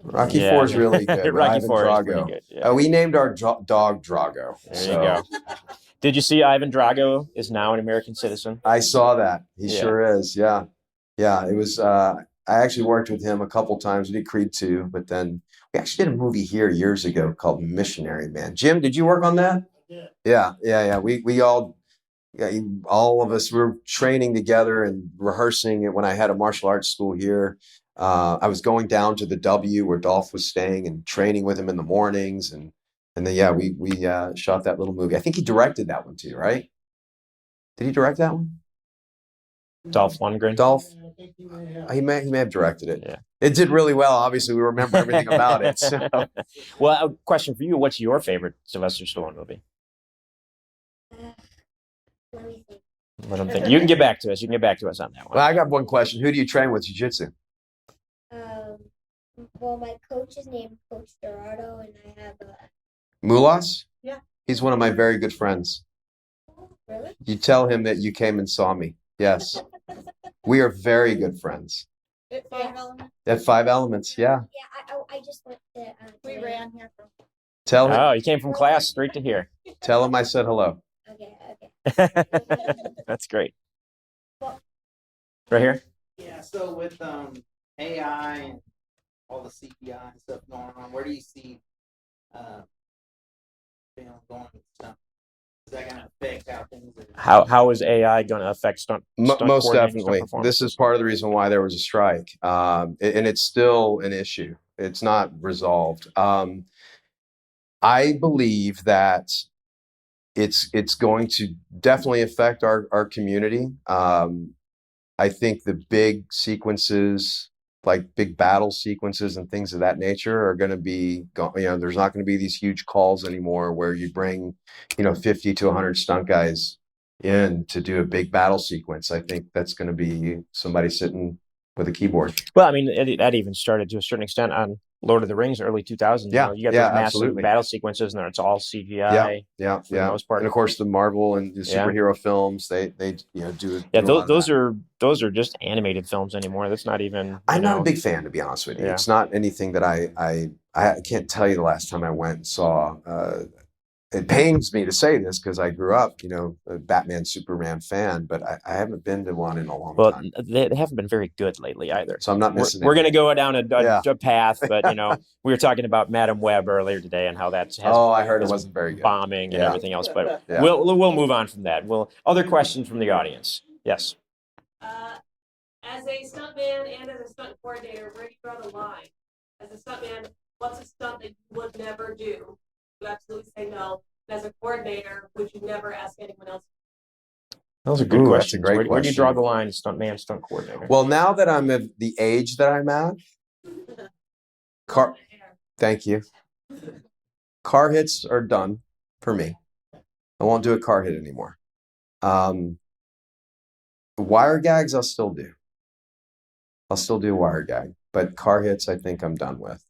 Rocky 4 is really good. Rocky Ivan 4 Drago. is pretty good. Yeah. We named our dog Drago. There you go. Did you see Ivan Drago is now an American citizen? I saw that. He sure is. Yeah. Yeah. It was, I actually worked with him a couple times. We did Creed 2, but then we actually did a movie here years ago called Missionary Man. Jim, did you work on that? Yeah. We all of us were training together and rehearsing it when I had a martial arts school here. I was going down to the W where Dolph was staying and training with him in the mornings. And then, we shot that little movie. I think he directed that one too, right? Did he direct that one? Dolph Lundgren. Dolph? He may have directed it. Yeah. It did really well. Obviously, we remember everything about it. So. Well, a question for you. What's your favorite Sylvester Stallone movie? Let me think. Let him think. You can get back to us. You can get back to us on that one. Well, I got one question. Who do you train with jiu-jitsu? Well, my coach is named Coach Dorado, and I have Mulas? Yeah. He's one of my very good friends. Really? You tell him that you came and saw me. Yes. We are very good friends. At 5 Elements. At 5 Elements, yeah. Yeah, I just went to. We ran here from. Tell him. Oh, you came from class straight to here. Tell him I said hello. Okay. That's great. Right here. Yeah, so with AI and all the CPI and stuff going on, where do you see going with stuff? Is that going to affect how things are? How is AI going to affect stunt Most coordinating, definitely. stunt This is part of the reason why there was a strike, and it's still an issue. It's not resolved. I believe that it's going to definitely affect our community. I think the big sequences, like big battle sequences and things of that nature, are going to be, there's not going to be these huge calls anymore where you bring, 50 to 100 stunt guys in to do a big battle sequence. I think that's going to be somebody sitting with a keyboard. Well, I mean, that even started to a certain extent on Lord of the Rings, early 2000s. Yeah, you got those massive absolutely. battle sequences, and it's all CGI. Yeah. For the most part. And of course, the Marvel and the superhero films, they do. Yeah, those are just animated films anymore. That's not even. I'm not a big fan, to be honest with you. Yeah. It's not anything that I can't tell you the last time I went and saw. It pains me to say this because I grew up, a Batman, Superman fan, but I haven't been to one in a long time. They haven't been very good lately either. So I'm not missing. We're going to go down a path, but we were talking about Madam Web earlier today and how that's. I heard it wasn't very good. Bombing and everything else, but we'll move on from that. Other questions from the audience? Yes. As a stuntman and as a stunt coordinator, where do you draw the line? As a stuntman, what's a stunt that you would never do? You absolutely say no. And as a coordinator, would you never ask anyone else? Those are good questions. That's a great Where do you draw question. the line, stuntman, stunt coordinator? Well, now that I'm at the age that I'm at, thank you. Car hits are done for me. I won't do a car hit anymore. Wire gags, I'll still do. I'll still do a wire gag, but car hits, I think I'm done with.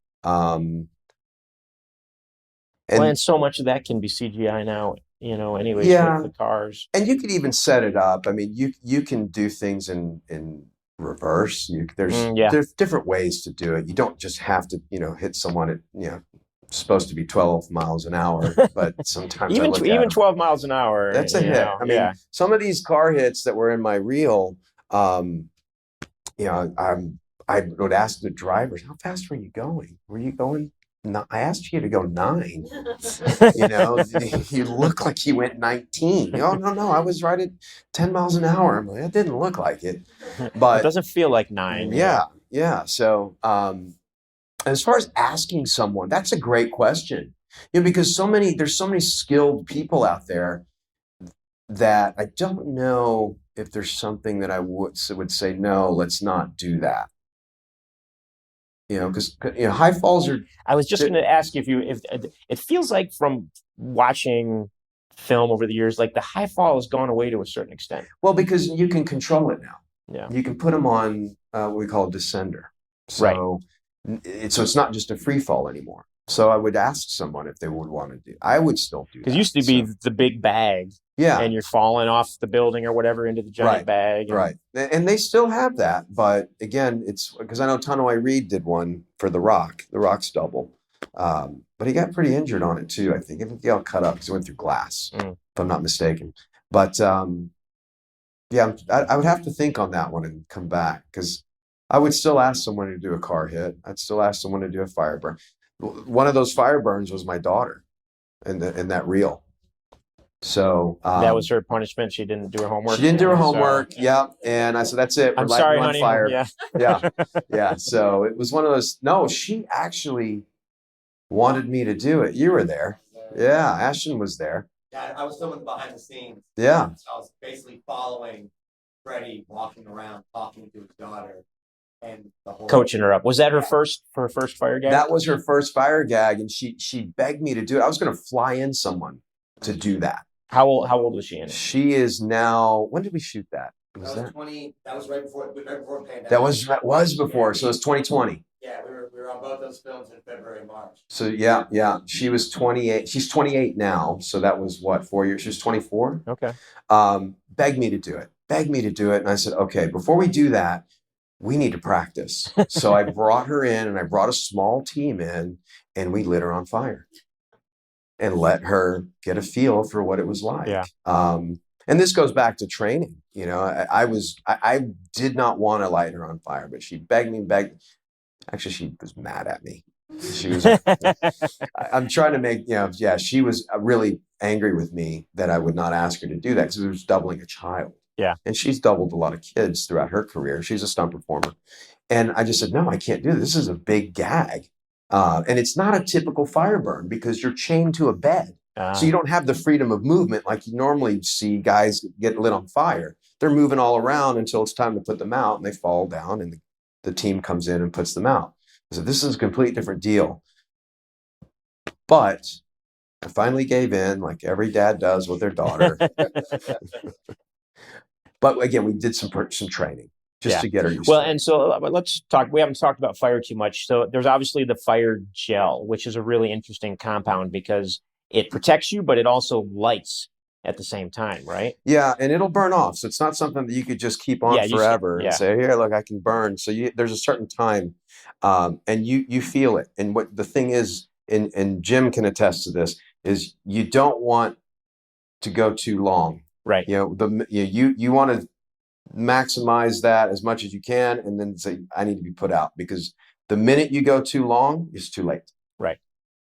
And so much of that can be CGI now, anyways, with the cars. And you could even set it up. I mean, you can do things in reverse. Yeah. There's different ways to do it. You don't just have to, hit someone at, supposed to be 12 miles an hour, but sometimes I look at even them, 12 miles an hour. that's a hit. I mean, some of these car hits that were in my reel, I would ask the drivers, how fast were you going? Were you going? No, I asked you to go 9. You look like you went 19. Oh, no, I was right at 10 miles an hour. I'm like, that didn't look like it. But it doesn't feel like 9. Yeah. So, as far as asking someone, that's a great question. Because there's so many skilled people out there that I don't know if there's something that I would say, no, let's not do that. Because high falls are. I was just going to ask if it feels like from watching film over the years, like the high fall has gone away to a certain extent. Well, because you can control it now. Yeah. You can put them on what we call a descender. So, so it's not just a free fall anymore. So I would ask someone if they would want to do. I would still do that. Because it used to be the big bag. Yeah. And you're falling off the building or whatever into the giant bag. Right. And they still have that. But again, it's because I know Tanoi Reed did one for The Rock's double. But he got pretty injured on it too, I think. He got cut up because he went through glass, if I'm not mistaken. But I would have to think on that one and come back, because I would still ask someone to do a car hit. I'd still ask someone to do a fire burn. One of those fire burns was my daughter in that reel. So that was her punishment. She didn't do her homework. She didn't do her homework. So. Yeah. And I said, that's it. I'm sorry, honey. Fire. Yeah. Yeah. So it was one of those. No, she actually wanted me to do it. You were there. Yeah. Ashton was there. Yeah. I was filming behind the scenes. Yeah. So I was basically following Freddie walking around, talking to his daughter. And the whole coaching her up. Was that her first fire gag? That was her first fire gag, and she begged me to do it. I was going to fly in someone to do that. How old was she in it? She is now. When did we shoot that? Was that 20? That was right before pandemic. That was before. So it's 2020. Yeah, we were on both those films in February and March. So yeah. She was 28. She's 28 now. So that was what, 4 years? She was 24. Okay. Begged me to do it. And I said, okay, before we do that, we need to practice. So I brought her in, and I brought a small team in, and we lit her on fire and let her get a feel for what it was like. Yeah. And this goes back to training. I did not want to light her on fire, but she begged me. Actually, she was mad at me. She was. I'm trying to make, she was really angry with me that I would not ask her to do that, because it was doubling a child. Yeah. And she's doubled a lot of kids throughout her career. She's a stunt performer. And I just said, no, I can't do this. This is a big gag. And it's not a typical fire burn, because you're chained to a bed. So you don't have the freedom of movement like you normally see guys get lit on fire. They're moving all around until it's time to put them out, and they fall down, and the team comes in and puts them out. So this is a completely different deal. But I finally gave in, like every dad does with their daughter. But again, we did some training just to get her used to it. And so let's talk. We haven't talked about fire too much. So there's obviously the fire gel, which is a really interesting compound because it protects you, but it also lights at the same time, right? Yeah, and it'll burn off. So it's not something that you could just keep on forever and say, here, look, I can burn. So there's a certain time, and you feel it. And what the thing is, and Jim can attest to this, is you don't want to go too long. Right. You want to maximize that as much as you can, and then say, I need to be put out, because the minute you go too long, it's too late. Right.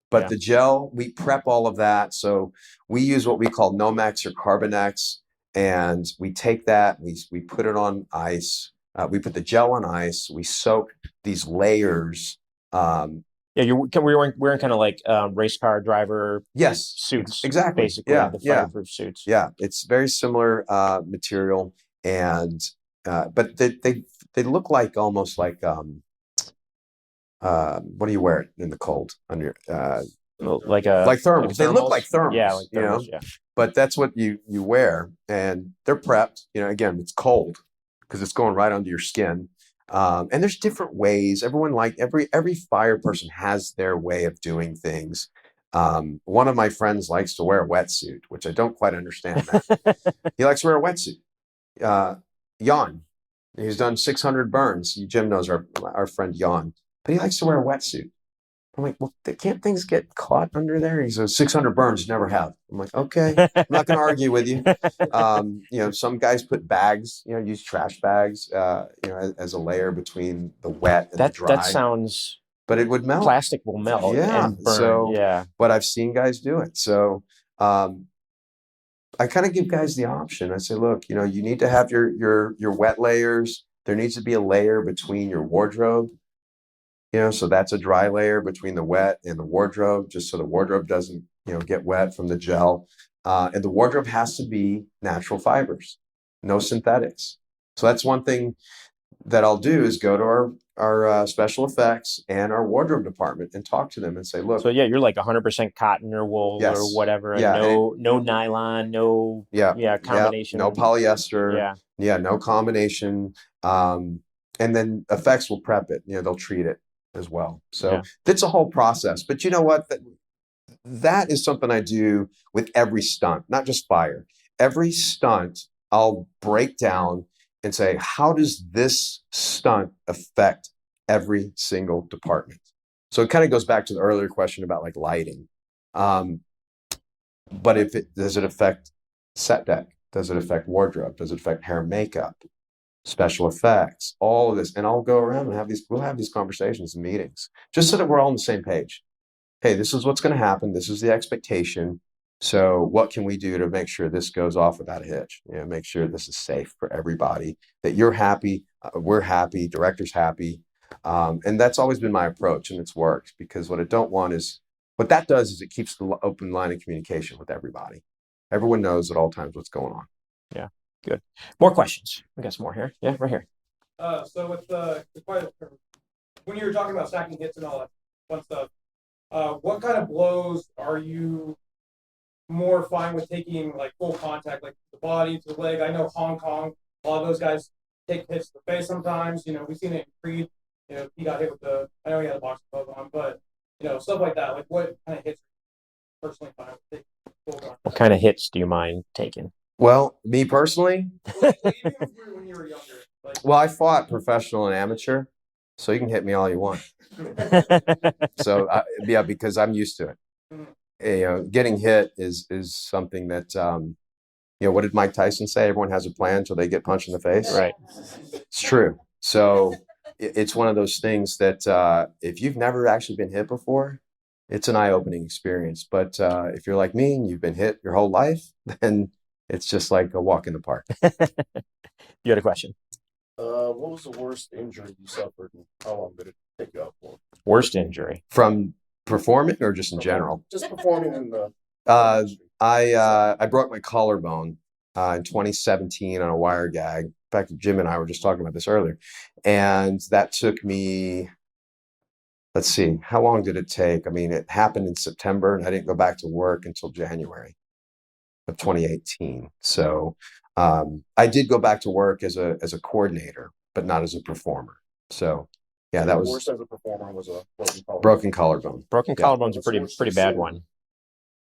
But the gel, we prep all of that. So we use what we call Nomex or Carbonex, and we take that, we put it on ice. We put the gel on ice. We soak these layers. We're wearing kind of like race car driver suits. Exactly. Basically, the fireproof suits. Yeah, it's very similar material, and but they look like almost like what do you wear in the cold on your like thermals. Like they look like thermals. Yeah, like thermals, But that's what you wear, and they're prepped. Again, it's cold because it's going right under your skin. And there's different ways. Every fire person has their way of doing things. One of my friends likes to wear a wetsuit, which I don't quite understand that. He likes to wear a wetsuit. Jan He's done 600 burns. Jim knows our friend Jan, but he likes to wear a wetsuit. I'm like, well, can't things get caught under there? He says 600 burns, never have. I'm like, okay, I'm not going to argue with you. Some guys put bags, use trash bags, as a layer between the wet and the dry. That sounds. But it would melt. Plastic will melt. Yeah. And burn. But I've seen guys do it. So I kind of give guys the option. I say, look, you need to have your wet layers. There needs to be a layer between your wardrobe. So that's a dry layer between the wet and the wardrobe, just so the wardrobe doesn't, get wet from the gel. And the wardrobe has to be natural fibers, no synthetics. So that's one thing that I'll do is go to our special effects and our wardrobe department and talk to them and say, look. So yeah, you're like 100% cotton or wool or whatever. And no nylon, no combination. No polyester. Yeah, no combination. And then effects will prep it. They'll treat it as well. So it's a whole process. But you know what? That is something I do with every stunt, not just fire. Every stunt I'll break down and say, how does this stunt affect every single department? So it kind of goes back to the earlier question about like lighting. But does it affect set deck? Does it affect wardrobe? Does it affect hair and makeup? Special effects, all of this. And I'll go around and we'll have these conversations and meetings just so that we're all on the same page. Hey, this is what's going to happen. This is the expectation. So what can we do to make sure this goes off without a hitch? Make sure this is safe for everybody, that you're happy, we're happy, director's happy. And that's always been my approach, and it's worked, because what I don't want is, what that does is it keeps the open line of communication with everybody. Everyone knows at all times what's going on. Yeah, good. More questions. We got some more here. Yeah, right here. So with the when you were talking about stacking hits and all that fun stuff, what kind of blows are you more fine with taking, like full contact, like the body to the leg? I know Hong Kong, a lot of those guys take hits to the face sometimes. We've seen it in Creed. He got hit with I know he had a boxing glove on, but stuff like that. Like, what kind of hits are you personally fine with taking full contact? What kind of hits do you mind taking? Well, me personally, Even when you were younger. Well, I fought professional and amateur, so you can hit me all you want. So because I'm used to it. Getting hit is something that what did Mike Tyson say? Everyone has a plan until they get punched in the face. Right. It's true. So it's one of those things that if you've never actually been hit before, it's an eye-opening experience. But if you're like me and you've been hit your whole life, then it's just like a walk in the park. You had a question. What was the worst injury you suffered, and how long did it take you out for? Worst injury from performing or just in general? Just performing in the. I broke my collarbone in 2017 on a wire gag. In fact, Jim and I were just talking about this earlier, and that took me. Let's see, how long did it take? I mean, it happened in September, and I didn't go back to work until January of 2018. So I did go back to work as a coordinator, but not as a performer. So yeah, that was worst as a performer was a broken collarbone. Broken collarbone's a pretty bad one.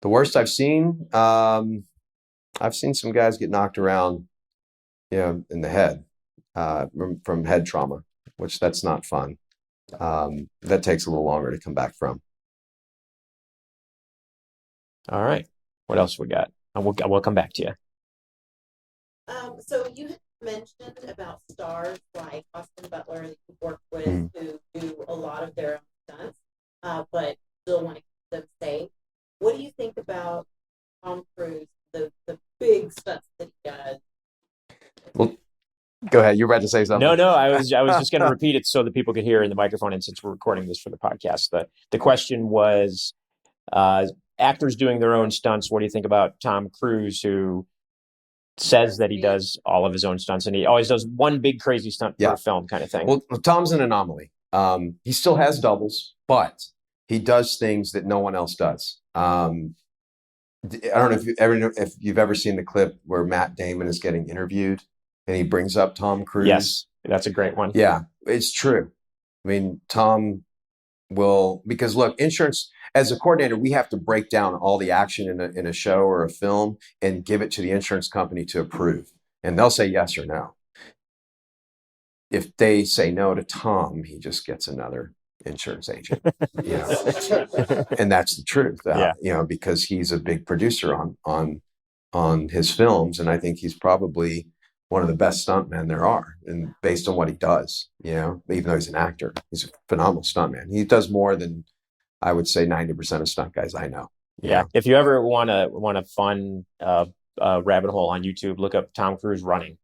The worst I've seen, I've seen some guys get knocked around, in the head from head trauma, which that's not fun. That takes a little longer to come back from. All right. What else we got? We'll come back to you. So you had mentioned about stars like Austin Butler that you work with who do a lot of their own stunts, but still want to keep them safe. What do you think about Tom Cruise, the big stunts that he does? Well, go ahead. You're about to say something. No. I was just going to repeat it so that people could hear in the microphone. And since we're recording this for the podcast, the question was, actors doing their own stunts. What do you think about Tom Cruise, who says that he does all of his own stunts and he always does one big crazy stunt per film kind of thing? Well, Tom's an anomaly. He still has doubles, but he does things that no one else does. I don't know if you've ever seen the clip where Matt Damon is getting interviewed and he brings up Tom Cruise. Yes, that's a great one. Yeah, it's true. I mean, Tom will, because look, insurance, as a coordinator, we have to break down all the action in a show or a film and give it to the insurance company to approve. And they'll say yes or no. if they say no to Tom, he just gets another insurance agent. You know? And that's the truth. Yeah. You know, because he's a big producer on his films, and I think he's probably one of the best stuntmen there are, and based on what he does, you know, even though he's an actor, he's a phenomenal stuntman. He does more than I would say 90% of stunt guys I know. Yeah. If you ever want a fun rabbit hole on YouTube, look up Tom Cruise running.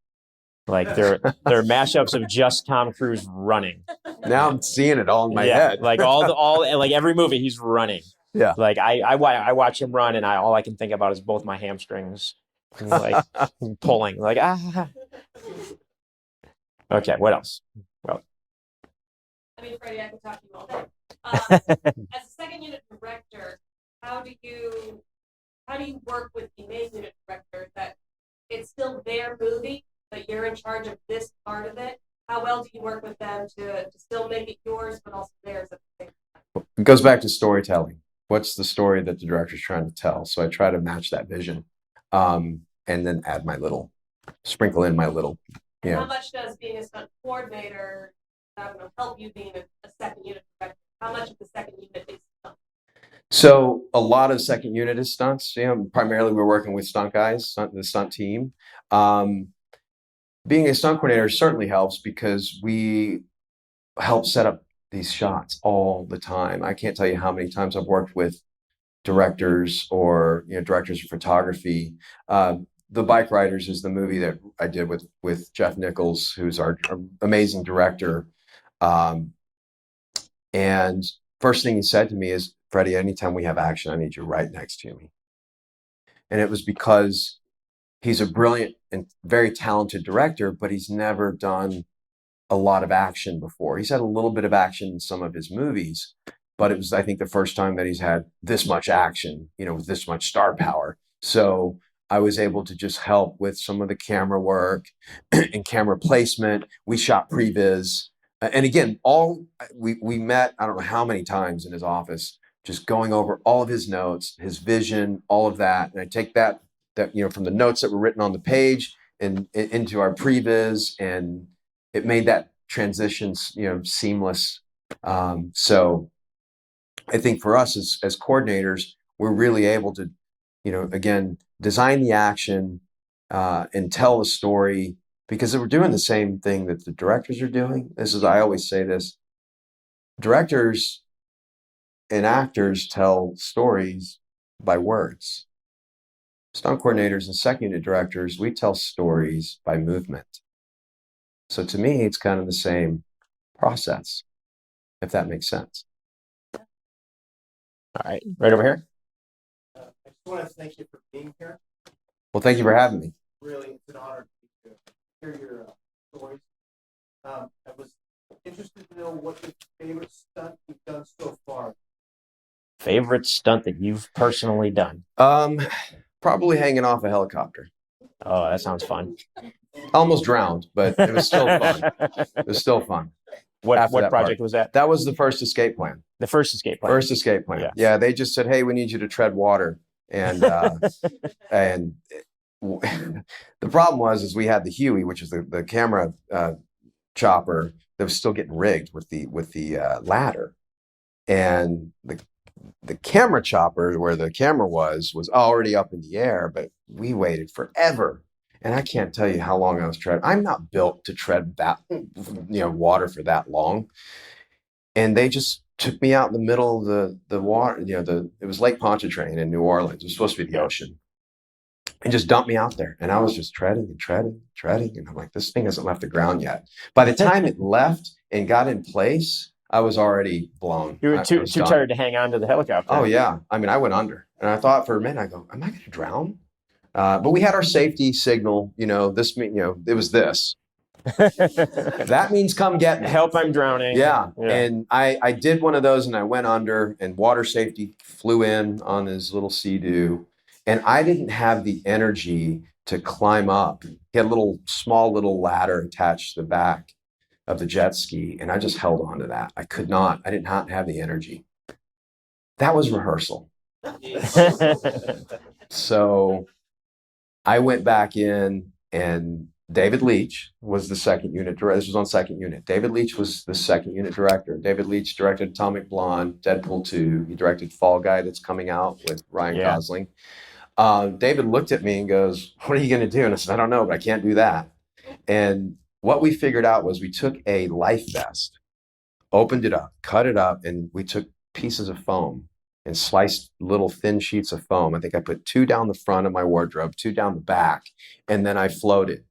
Like there are mashups of just Tom Cruise running. Now I'm seeing it all in my head. Like like every movie he's running. Yeah. Like I watch him run, and all I can think about is both my hamstrings, like pulling. Like ah. Okay, what else? Well, I mean, Freddie, I could talk to you all day. As a second unit director, how do you work with the main unit director that it's still their movie, but you're in charge of this part of it? How well do you work with them to still make it yours, but also theirs at the same time? It goes back to storytelling. What's the story that the director's trying to tell? So I try to match that vision, and then sprinkle in my little. How much does being a stunt coordinator help you being a second unit director? How much of the second unit is stunt? So a lot of second unit is stunts. You know, primarily we're working with stunt guys, the stunt team. Being a stunt coordinator certainly helps because we help set up these shots all the time. I can't tell you how many times I've worked with directors or directors of photography. The Bike Riders is the movie that I did with Jeff Nichols, who's our amazing director. And first thing he said to me is, Freddie, anytime we have action, I need you right next to me. And it was because he's a brilliant and very talented director, but he's never done a lot of action before. He's had a little bit of action in some of his movies, but it was, I think, the first time that he's had this much action, with this much star power. So I was able to just help with some of the camera work and camera placement. We shot previs. And again, we met, I don't know how many times in his office, just going over all of his notes, his vision, all of that. And I take that from the notes that were written on the page and into our previs, and it made that transition, seamless. So I think for us as coordinators, we're really able to, again, design the action and tell the story, because we're doing the same thing that the directors are doing. I always say this, directors and actors tell stories by words. Stunt coordinators and second unit directors, we tell stories by movement. So to me, it's kind of the same process, if that makes sense. All right, right over here. I just want to thank you for being here. Well, thank you for having me. Really, it's an honor to hear your stories. I was interested to know what your favorite stunt you've done so far. Favorite stunt that you've personally done? Probably hanging off a helicopter. Oh, that sounds fun. Almost drowned, but it was still fun. It was still fun. What project was that? That was the first escape plan. The first escape plan. First escape plan. Yeah, they just said, "Hey, we need you to tread water," and and the problem was we had the Huey, which is the camera chopper that was still getting rigged with the ladder, and the camera chopper where the camera was already up in the air, but we waited forever. And I can't tell you how long I was treading. I'm not built to tread that, water for that long. And they just took me out in the middle of the water. It was Lake Pontchartrain in New Orleans. It was supposed to be the ocean, and just dumped me out there. And I was just treading and treading, treading. And I'm like, this thing hasn't left the ground yet. By the time it left and got in place, I was already blown. You were too tired to hang on to the helicopter. Oh yeah. I mean, I went under, and I thought for a minute, I go, am I going to drown? But we had our safety signal, it was this. That means come get me. Help, I'm drowning. Yeah. And I did one of those, and I went under, and water safety flew in on his little Sea-Doo. And I didn't have the energy to climb up. He had a small little ladder attached to the back of the jet ski. And I just held on to that. I did not have the energy. That was rehearsal. So I went back in, and David Leitch was the second unit director. This was on second unit. David Leitch was the second unit director. David Leitch directed Atomic Blonde, Deadpool 2. He directed Fall Guy that's coming out with Ryan Yeah. Gosling. David looked at me and goes, "What are you going to do?" And I said, "I don't know, but I can't do that." And what we figured out was we took a life vest, opened it up, cut it up, and we took pieces of foam and sliced little thin sheets of foam. I think I put 2 down the front of my wardrobe, 2 down the back, and then I floated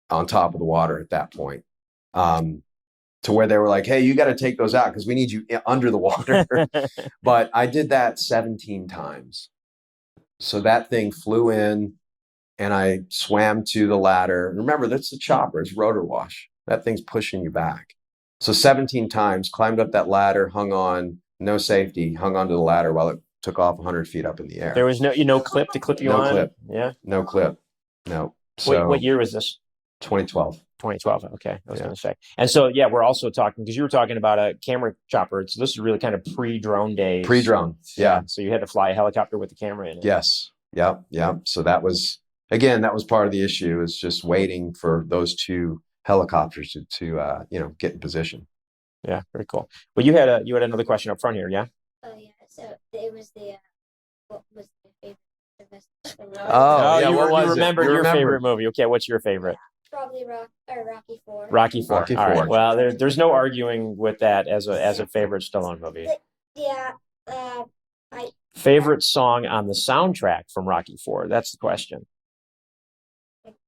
on top of the water at that point, to where they were like, "Hey, you got to take those out because we need you under the water." But I did that 17 times. So that thing flew in and I swam to the ladder. Remember, that's the chopper. It's rotor wash. That thing's pushing you back. So 17 times, climbed up that ladder, hung on, no safety, hung onto the ladder while it took off 100 feet up in the air. There was no clip to clip you No on? clip. Yeah. No clip. No. So What year was this? 2012. 2012. Okay. I was Yeah. going to say. And so, yeah, we're also talking, because you were talking about a camera chopper. So this is really kind of pre-drone days. Pre-drone. Yeah. So you had to fly a helicopter with the camera in it. Yes. Yep. Yep. So that was, again, that was part of the issue, is just waiting for those 2 helicopters to get in position. Yeah. Very cool. Well, you had another question up front here. Yeah. Oh yeah. So it was the what was my favorite Sylvester Stallone? Oh, yeah, you what was it? remembered You your remembered. favorite movie. Okay. What's your favorite? Probably Rocky 4. Rocky 4. Rocky All right. 4. Well, there's no arguing with that as a favorite Stallone movie. Yeah. Favorite song on the soundtrack from Rocky 4? That's the question.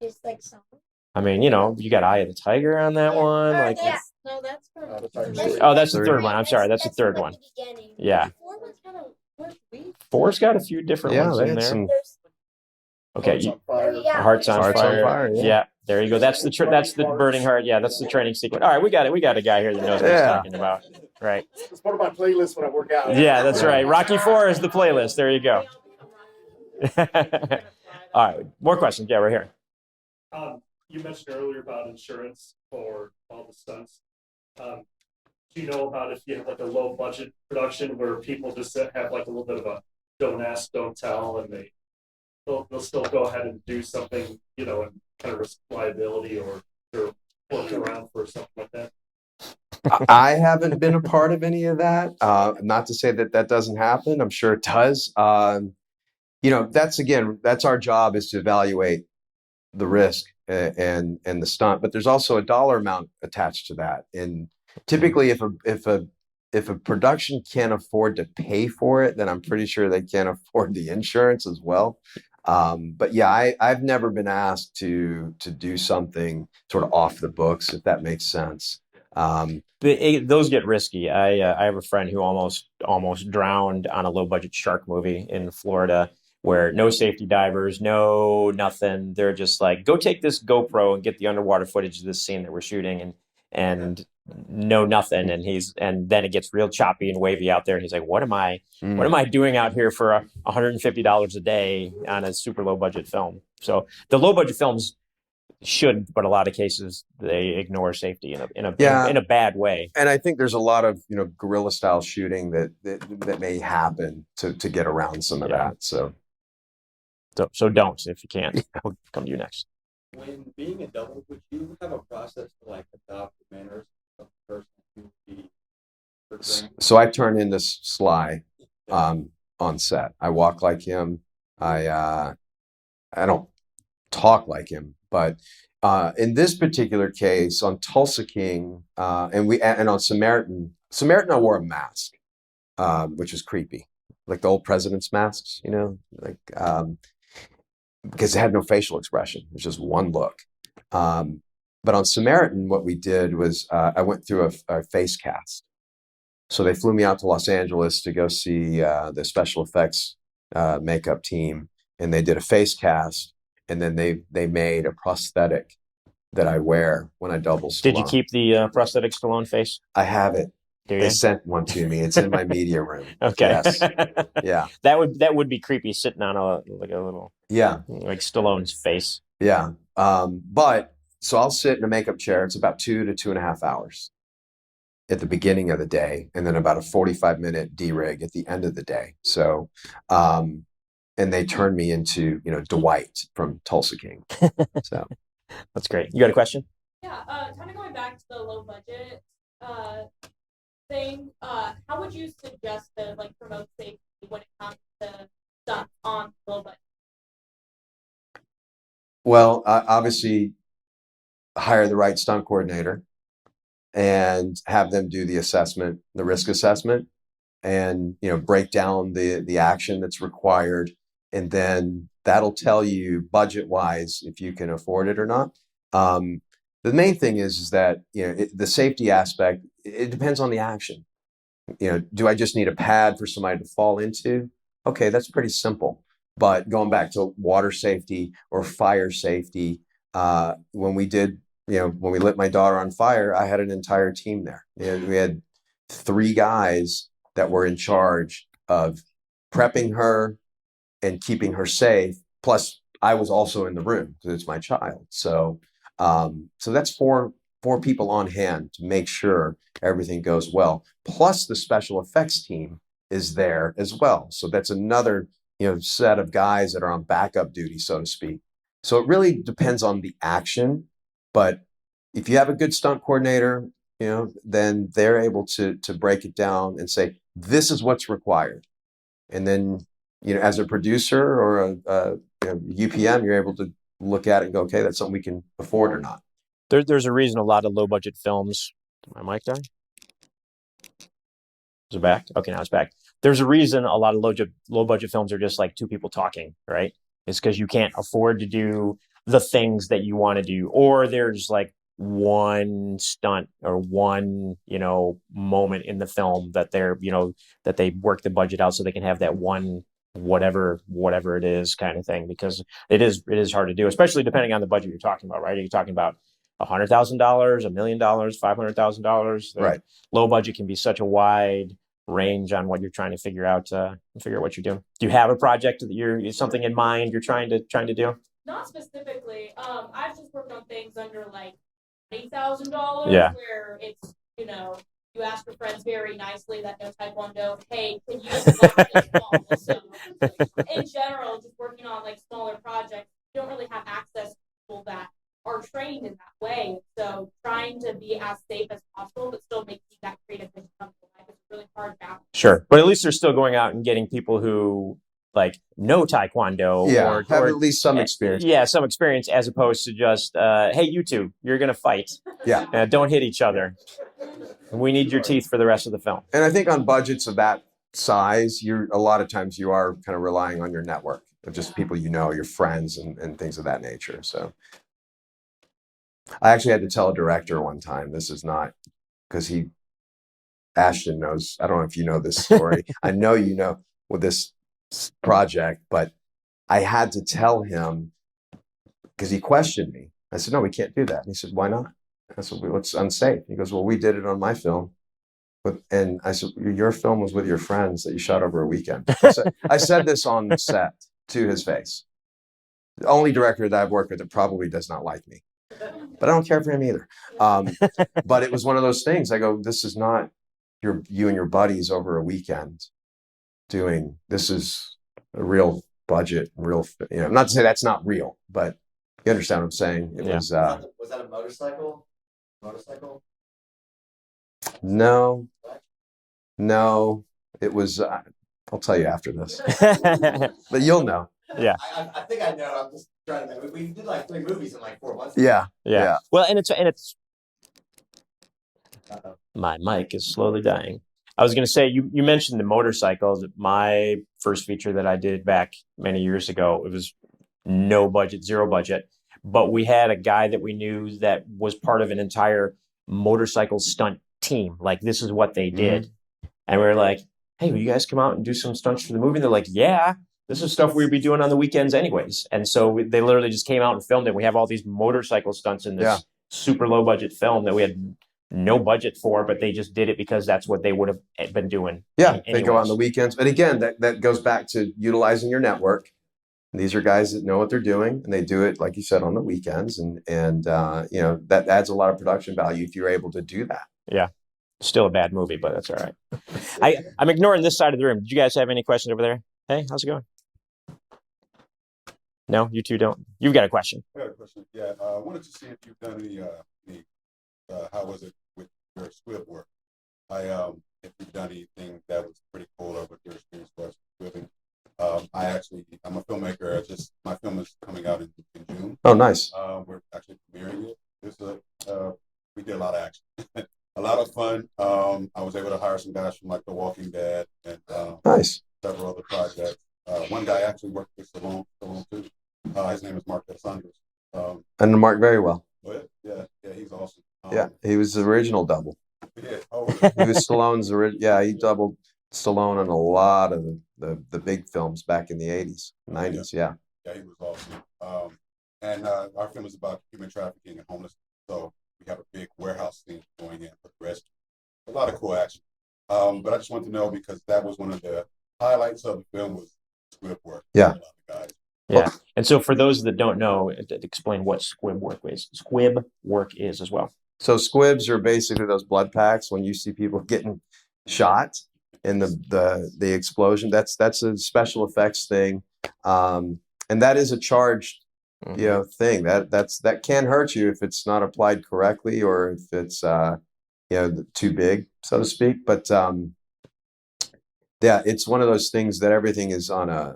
Just like song. I mean, you got Eye of the Tiger on that one. Like, Yeah. No, that's from. oh, that's the third one. I'm sorry, that's the third like one. the beginning. Yeah. 4 was kind of worth week. 4's got a few different Yeah, ones they in had there. some. Okay, Hearts on Fire. Yeah. Hearts on Hearts on Fire. Fire, yeah. Yeah, there you go. That's the Burning Heart. Yeah, that's the training sequence. All right, we got it. We got a guy here that knows what he's Yeah. talking about. Right. It's part of my playlist when I work out. Yeah, that's right. Rocky 4 is the playlist. There you go. All right, more questions. Yeah, we're here. You mentioned earlier about insurance for all the stunts. Do you know about if you have like a low budget production where people just have like a little bit of a don't ask, don't tell, and they'll still go ahead and do something, and kind of risk liability or they're working around for something like that? I haven't been a part of any of that. Not to say that doesn't happen. I'm sure it does. That's our job, is to evaluate the risk and the stunt. But there's also a dollar amount attached to that. And typically, if a production can't afford to pay for it, then I'm pretty sure they can't afford the insurance as well. But yeah, I've never been asked to do something sort of off the books, if that makes sense. Those get risky. I have a friend who almost drowned on a low budget shark movie in Florida, where no safety divers, no nothing. They're just like, go take this GoPro and get the underwater footage of this scene that we're shooting, and no nothing. And then it gets real choppy and wavy out there. And he's like, what am I doing out here for $150 a day on a super low budget film? So the low budget films should, but a lot of cases they ignore safety in a bad way. And I think there's a lot of guerrilla style shooting that may happen to get around some of that. So don't, if you can't. We'll come to you next. When being a double, would you have a process to like adopt the manners of the person who would be portraying? So I turn into Sly on set. I walk like him. I don't talk like him, but in this particular case, on Tulsa King and on Samaritan, I wore a mask, which was creepy, like the old president's masks, because it had no facial expression. It was just one look. But on Samaritan, what we did was I went through a face cast. So they flew me out to Los Angeles to go see the special effects makeup team, and they did a face cast, and then they made a prosthetic that I wear when I double Stallone. Did you keep the prosthetic Stallone face? I have it. They sent one to me. It's in my media room. Okay. Yes. Yeah. That would be creepy, sitting on a little like Stallone's face. Yeah. But so I'll sit in a makeup chair. It's about 2 to 2.5 hours at the beginning of the day, and then about a 45-minute D-rig at the end of the day. So, and they turned me into Dwight from Tulsa King. So That's great. You got a question? Yeah, kind of going back to the low budget thing. How would you suggest to like promote safety when it comes to stuff on low budget? Well, obviously, hire the right stunt coordinator and have them do the assessment, the risk assessment, and break down the action that's required, and then that'll tell you budget wise if you can afford it or not. The main thing is that the safety aspect, it depends on the action. Do I just need a pad for somebody to fall into? Okay, that's pretty simple. But going back to water safety or fire safety, when we did, when we lit my daughter on fire, I had an entire team there. We had 3 guys that were in charge of prepping her and keeping her safe. Plus, I was also in the room because it's my child. So that's four people on hand to make sure everything goes well. Plus, the special effects team is there as well. So that's another set of guys that are on backup duty, so to speak. So it really depends on the action. But if you have a good stunt coordinator, then they're able to break it down and say, this is what's required. And then, as a producer or a UPM, you're able to look at it and go, okay, that's something we can afford or not. There's a reason a lot of low budget films. My mic die? Is it back? Okay, now it's back. There's a reason a lot of low budget films are just like 2 people talking, right? It's because you can't afford to do the things that you want to do, or there's like one stunt or one moment in the film that that they work the budget out so they can have that one whatever it is kind of thing, because it is hard to do, especially depending on the budget you're talking about, right? Are you talking about $100,000, $1 million, $500,000? Right. Low budget can be such a wide range on what you're trying to figure out what you're doing. Do you have a project that you're something in mind you're trying to do? Not specifically. I've just worked on things under like $8,000. Yeah. Where it's you ask your friends very nicely that know Taekwondo, hey, can you watch this ball? So in general, just working on like smaller projects, you don't really have access to people that are trained in that way. So trying to be as safe as possible, but still making that creative vision come to life is a really hard balance. Sure, but at least they're still going out and getting people who like know Taekwondo, or have at least some experience. Yeah, some experience, as opposed to just, hey, you two, you're going to fight. Yeah. Don't hit each other. We need your teeth for the rest of the film. And I think on budgets of that size, a lot of times you are kind of relying on your network of just people your friends and things of that nature. So I actually had to tell a director one time, this is not, because Ashton knows, I don't know if you know this story. I know with this project, but I had to tell him because he questioned me. I said, no, we can't do that. And he said, why not? I said, well, it's unsafe. He goes, well, we did it on my film. And I said, your film was with your friends that you shot over a weekend. I said this on set to his face. The only director that I've worked with that probably does not like me, but I don't care for him either. But it was one of those things. I go, this is not you and your buddies over a weekend doing. This is a real budget, not to say that's not real, but you understand what I'm saying. It was that a motorcycle? No, it was. I'll tell you after this, but you'll know. Yeah, I think I know. I'm just trying to. We did like 3 movies in like 4 months. Yeah. Well, and it's. My mic is slowly dying. I was going to say, you mentioned the motorcycles. My first feature that I did back many years ago, it was no budget, 0 budget, but we had a guy that we knew that was part of an entire motorcycle stunt team. Like, this is what they did. Mm-hmm. And we were like, hey, will you guys come out and do some stunts for the movie? And they're like, yeah, this is stuff we'd be doing on the weekends anyways. And so they literally just came out and filmed it. We have all these motorcycle stunts in this super low budget film that we had no budget for, but they just did it because that's what they would have been doing. Yeah, they go on the weekends. But again, that goes back to utilizing your network. These are guys that know what they're doing, and they do it, like you said, on the weekends. And that adds a lot of production value if you're able to do that. Yeah. Still a bad movie, but that's all right. I'm ignoring this side of the room. Did you guys have any questions over there? Hey, how's it going? No, you two don't. You've got a question. I got a question. Yeah, I wanted to see if you've done any how was it with your squib work? If you've done anything that was pretty cool or what your experience was squibbing. I'm a filmmaker. My film is coming out in June. Oh, nice. We're actually premiering it. We did a lot of action, a lot of fun. I was able to hire some guys from like The Walking Dead and Nice. several other projects. One guy actually worked with Stallone too. His name is Mark Alessandros. And Mark very well. Yeah, he's awesome. Yeah, he was the original double. We did. Oh, He was Stallone's original. Yeah, he doubled Stallone on a lot of the big films back in the 80s, 90s. Yeah. Yeah, he was awesome. And our film is about human trafficking and homelessness. So we have a big warehouse scene going in for the rescue. A lot of cool action. But I just wanted to know because that was one of the highlights of the film was script work. Yeah. Guys. Yeah. And so for those that don't know, explain what squib work is. Squib work is as well. So squibs are basically those blood packs when you see people getting shot in the explosion. That's a special effects thing. And that is a charged thing. That can hurt you if it's not applied correctly or if it's too big, so to speak. But yeah, it's one of those things that everything is on a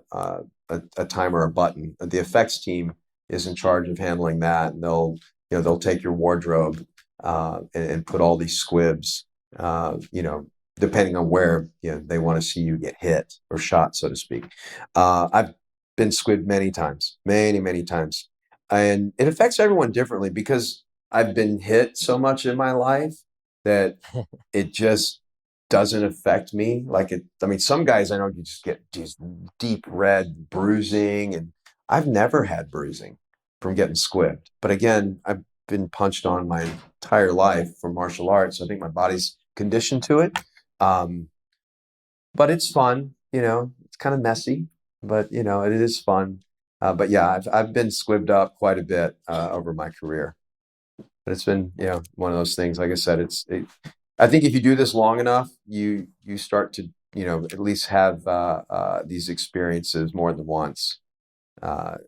timer, a button. The effects team is in charge of handling that, and they'll take your wardrobe and put all these squibs, depending on where they want to see you get hit or shot, so to speak. I've been squibbed many times, many times, and it affects everyone differently because I've been hit so much in my life that it just doesn't affect me like it. I mean, some guys I know you just get these deep red bruising, and I've never had bruising from getting squibbed. But again, I've been punched on my entire life from martial arts. I think my body's conditioned to it. But it's fun, it's kind of messy, but it is fun. But yeah, I've been squibbed up quite a bit over my career. But it's been, one of those things. Like I said, I think if you do this long enough, you start to, at least have these experiences more than once. And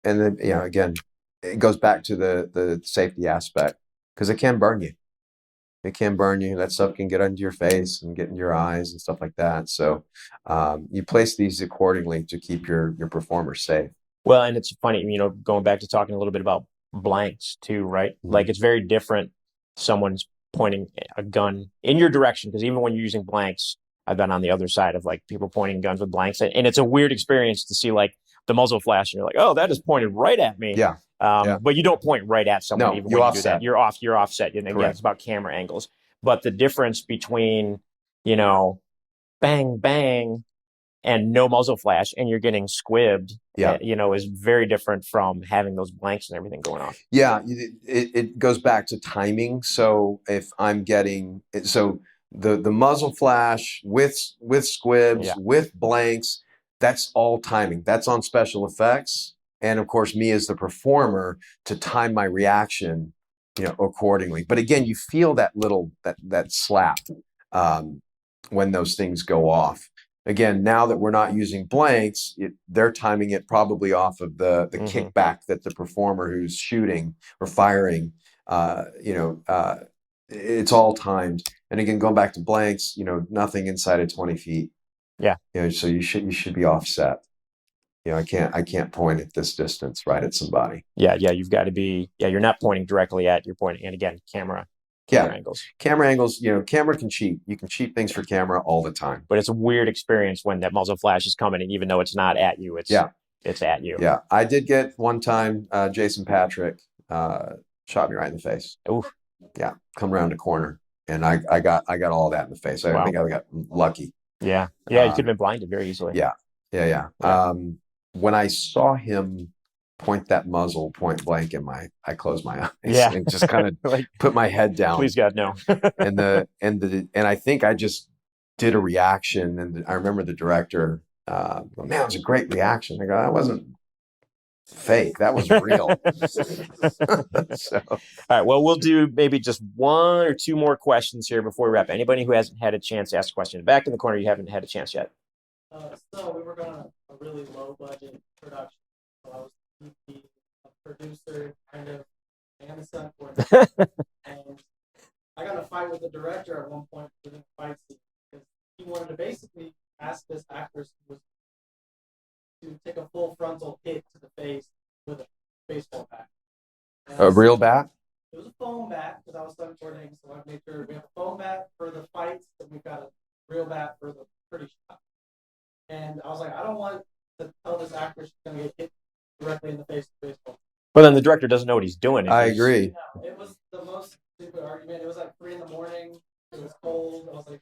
then, again, it goes back to the safety aspect because it can burn you. It can burn you. That stuff can get under your face and get into your eyes and stuff like that. So you place these accordingly to keep your performer safe. Well, and it's funny, going back to talking a little bit about blanks too, right? Mm-hmm. Like it's very different. Someone's pointing a gun in your direction because even when you're using blanks, I've been on the other side of like people pointing guns with blanks, and it's a weird experience to see like the muzzle flash, and you're like, oh, that is pointed right at me. Yeah. But you don't point right at someone. No, even you're when offset. You do that. You're offset. And again, it's about camera angles. But the difference between, bang, bang, and no muzzle flash, and you're getting squibbed, is very different from having those blanks and everything going off. Yeah, it goes back to timing. So if I'm getting the muzzle flash with squibs, with blanks, that's all timing. That's on special effects. And of course, me as the performer to time my reaction, accordingly. But again, you feel that little, that slap when those things go off. Again, now that we're not using blanks, they're timing it probably off of the kickback that the performer who's shooting or firing, it's all timed. And again, going back to blanks, nothing inside of 20 feet. Yeah. So you should be offset. I can't point at this distance right at somebody. Yeah. You've got to be. Yeah, you're not pointing directly at. You're pointing, and again, camera angles. Camera angles. Camera can cheat. You can cheat things for camera all the time. But it's a weird experience when that muzzle flash is coming, and even though it's not at you, it's at you. Yeah, I did get one time. Jason Patrick shot me right in the face. Ooh. Yeah, come around the corner, and I got all that in the face. I think I got lucky. Yeah. You could have been blinded very easily. Yeah. When I saw him point that muzzle point blank I closed my eyes and just kind of like, put my head down. Please God, no. and I think I just did a reaction, and I remember the director, man, it was a great reaction. I go, that wasn't fake, that was real. So, all right, well, we'll do maybe just one or two more questions here before we wrap. Anybody who hasn't had a chance to ask a question, back in the corner, you haven't had a chance yet. So we were going a really low budget production. So I was DP, a producer, kind of, and a stunt coordinator. And I got in a fight with the director at one point within the fight scene because he wanted to basically ask this actress who was to take a full frontal hit to the face with a baseball bat. A real bat? It was a foam bat because I was stunt coordinating, so I made sure we have a foam bat for the fights and we've got a real bat for the pretty shot. And I was like, I don't want to tell this actress she's going to get hit directly in the face with a baseball. But then the director doesn't know what he's doing. I agree. No, it was the most stupid argument. It was like 3 a.m. It was cold. I was like,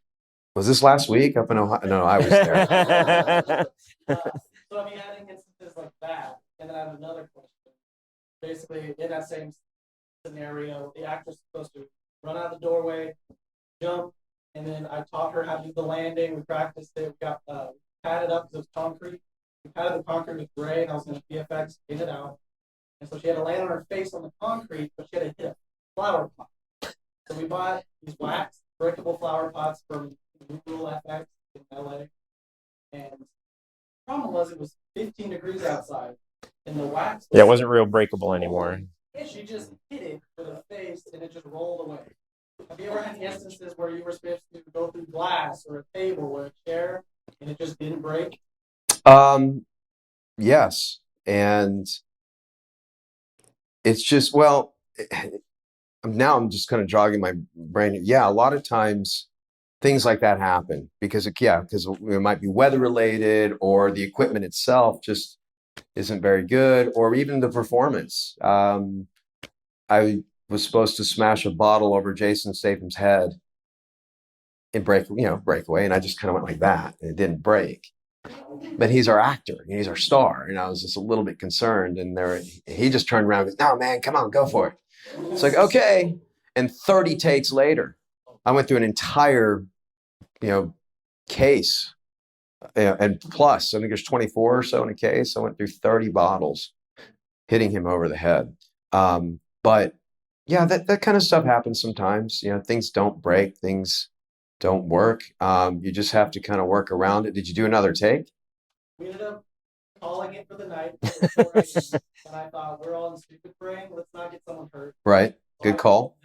Was this last week up in Ohio? No, I was there. so I'm having instances like that. And then I have another question. Basically, in that same scenario, the actress is supposed to run out of the doorway, jump, and then I taught her how to do the landing. We practiced it. We got padded up because it was concrete. We padded the concrete with gray, and I was going to VFX get it out. And so she had to land on her face on the concrete, but she had to hit a flower pot. So we bought these wax breakable flower pots from Google FX in LA. And the problem was it was 15 degrees outside, and the wax Yeah, it wasn't real breakable anymore. she just hit it with her face, and it just rolled away. Have you ever had the instances where you were supposed to go through glass or a table or a chair, and it just didn't break? Yes. And it's just, well, now I'm just kind of jogging my brain. Yeah, a lot of times things like that happen because it might be weather related or the equipment itself just isn't very good, or even the performance. I was supposed to smash a bottle over Jason Statham's head and break away, and I just kind of went like that, and it didn't break. But he's our actor, and he's our star, and I was just a little bit concerned. And he just turned around and goes, "No, man, come on, go for it." It's like, okay. And 30 takes later, I went through an entire, case, and plus, I think there's 24 or so in a case. I went through 30 bottles, hitting him over the head. But yeah, that kind of stuff happens sometimes. Things don't break, things don't work. You just have to kind of work around it. Did you do another take? We ended up calling it for the night. And I thought, we're all in stupid brain. Let's not get someone hurt. Right. Good call.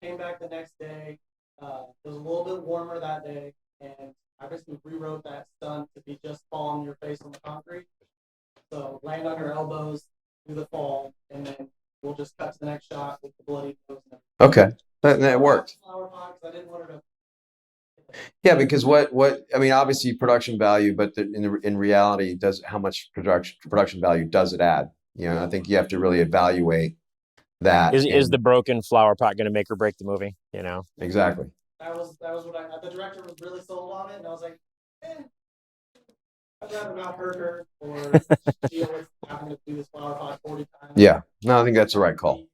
Came back the next day. It was a little bit warmer that day. And I basically rewrote that stunt to be just fall on your face on the concrete. So land on your elbows, do the fall, and then we'll just cut to the next shot with the bloody nose. Okay. That worked. Flower pot, because I didn't want her to. Yeah, because obviously production value, but in reality, how much production value does it add? I think you have to really evaluate that. Is the broken flower pot going to make or break the movie? Exactly. That was what the director was really sold on it, and I was like, I'd rather not hurt her or deal with having to do this flower pot 40 times. Yeah, no, I think that's the right call.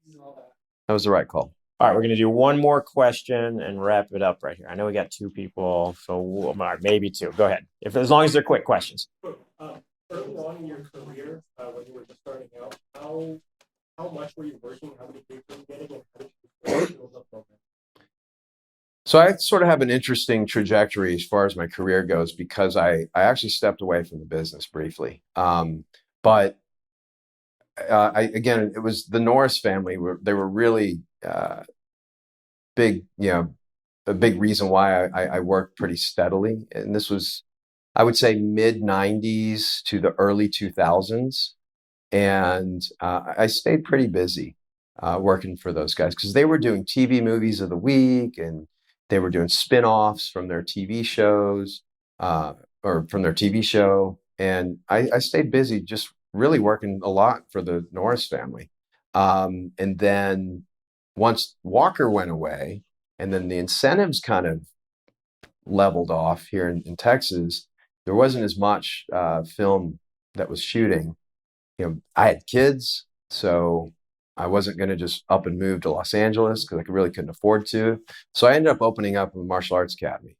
That was the right call. All right, we're going to do one more question and wrap it up right here. I know we got 2 people, so maybe 2. Go ahead, as long as they're quick questions. Early on in your career, when you were just starting out, how much were you working? How many gigs were you getting? And how did you build up from that? So I sort of have an interesting trajectory as far as my career goes because I actually stepped away from the business briefly. But it was the Norris family. They were really big, a big reason why I worked pretty steadily. And this was, I would say, mid 90s to the early 2000s. And I stayed pretty busy working for those guys because they were doing TV movies of the week, and they were doing spin-offs from their TV shows or from their TV show. And I stayed busy just really working a lot for the Norris family. And then once Walker went away and then the incentives kind of leveled off here in Texas, there wasn't as much film that was shooting. I had kids, so I wasn't going to just up and move to Los Angeles because I really couldn't afford to. So I ended up opening up a martial arts academy,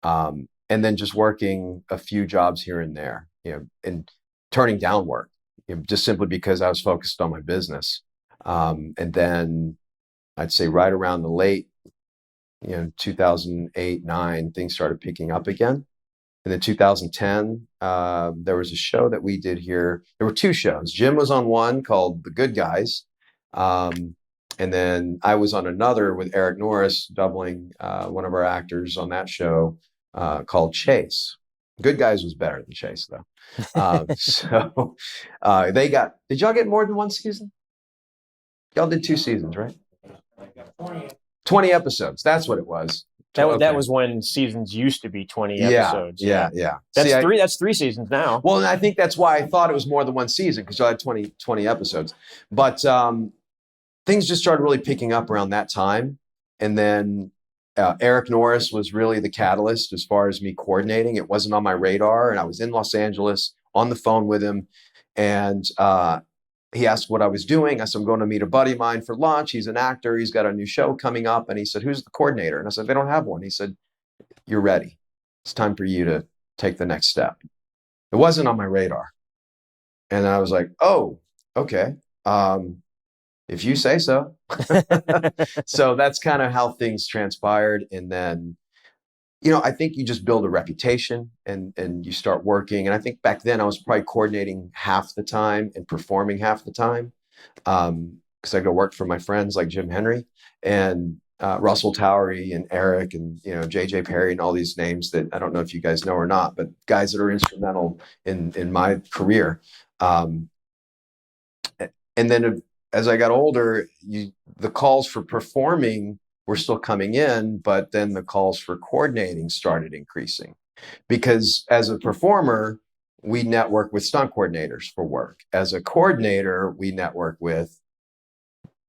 and then just working a few jobs here and there, and turning down work, just simply because I was focused on my business. And then I'd say right around the late, 2008, 2009, things started picking up again. And then 2010, there was a show that we did here. There were 2 shows. Jim was on one called The Good Guys. And then I was on another with Eric Norris, doubling one of our actors on that show called Chase. Good Guys was better than Chase, though. So did y'all get more than 1 season? Y'all did 2 seasons, right? 20 episodes. That's what it was. That was when seasons used to be 20 episodes. Yeah. That's 3 seasons now. Well, and I think that's why I thought it was more than 1 season, because I had 20 episodes. But things just started really picking up around that time. And then Eric Norris was really the catalyst as far as me coordinating. It wasn't on my radar. And I was in Los Angeles on the phone with him. And he asked what I was doing. I said, I'm going to meet a buddy of mine for lunch. He's an actor. He's got a new show coming up. And he said, who's the coordinator? And I said, they don't have one. He said, you're ready. It's time for you to take the next step. It wasn't on my radar. And I was like, oh, okay. If you say so. So that's kind of how things transpired. And then, I think you just build a reputation and you start working. And I think back then I was probably coordinating half the time and performing half the time. Because I go work for my friends like Jim Henry and Russell Towery and Eric and, JJ Perry and all these names that I don't know if you guys know or not, but guys that are instrumental in my career. And then as I got older, the calls for performing were still coming in, but then the calls for coordinating started increasing. Because as a performer, we network with stunt coordinators for work. As a coordinator, we network with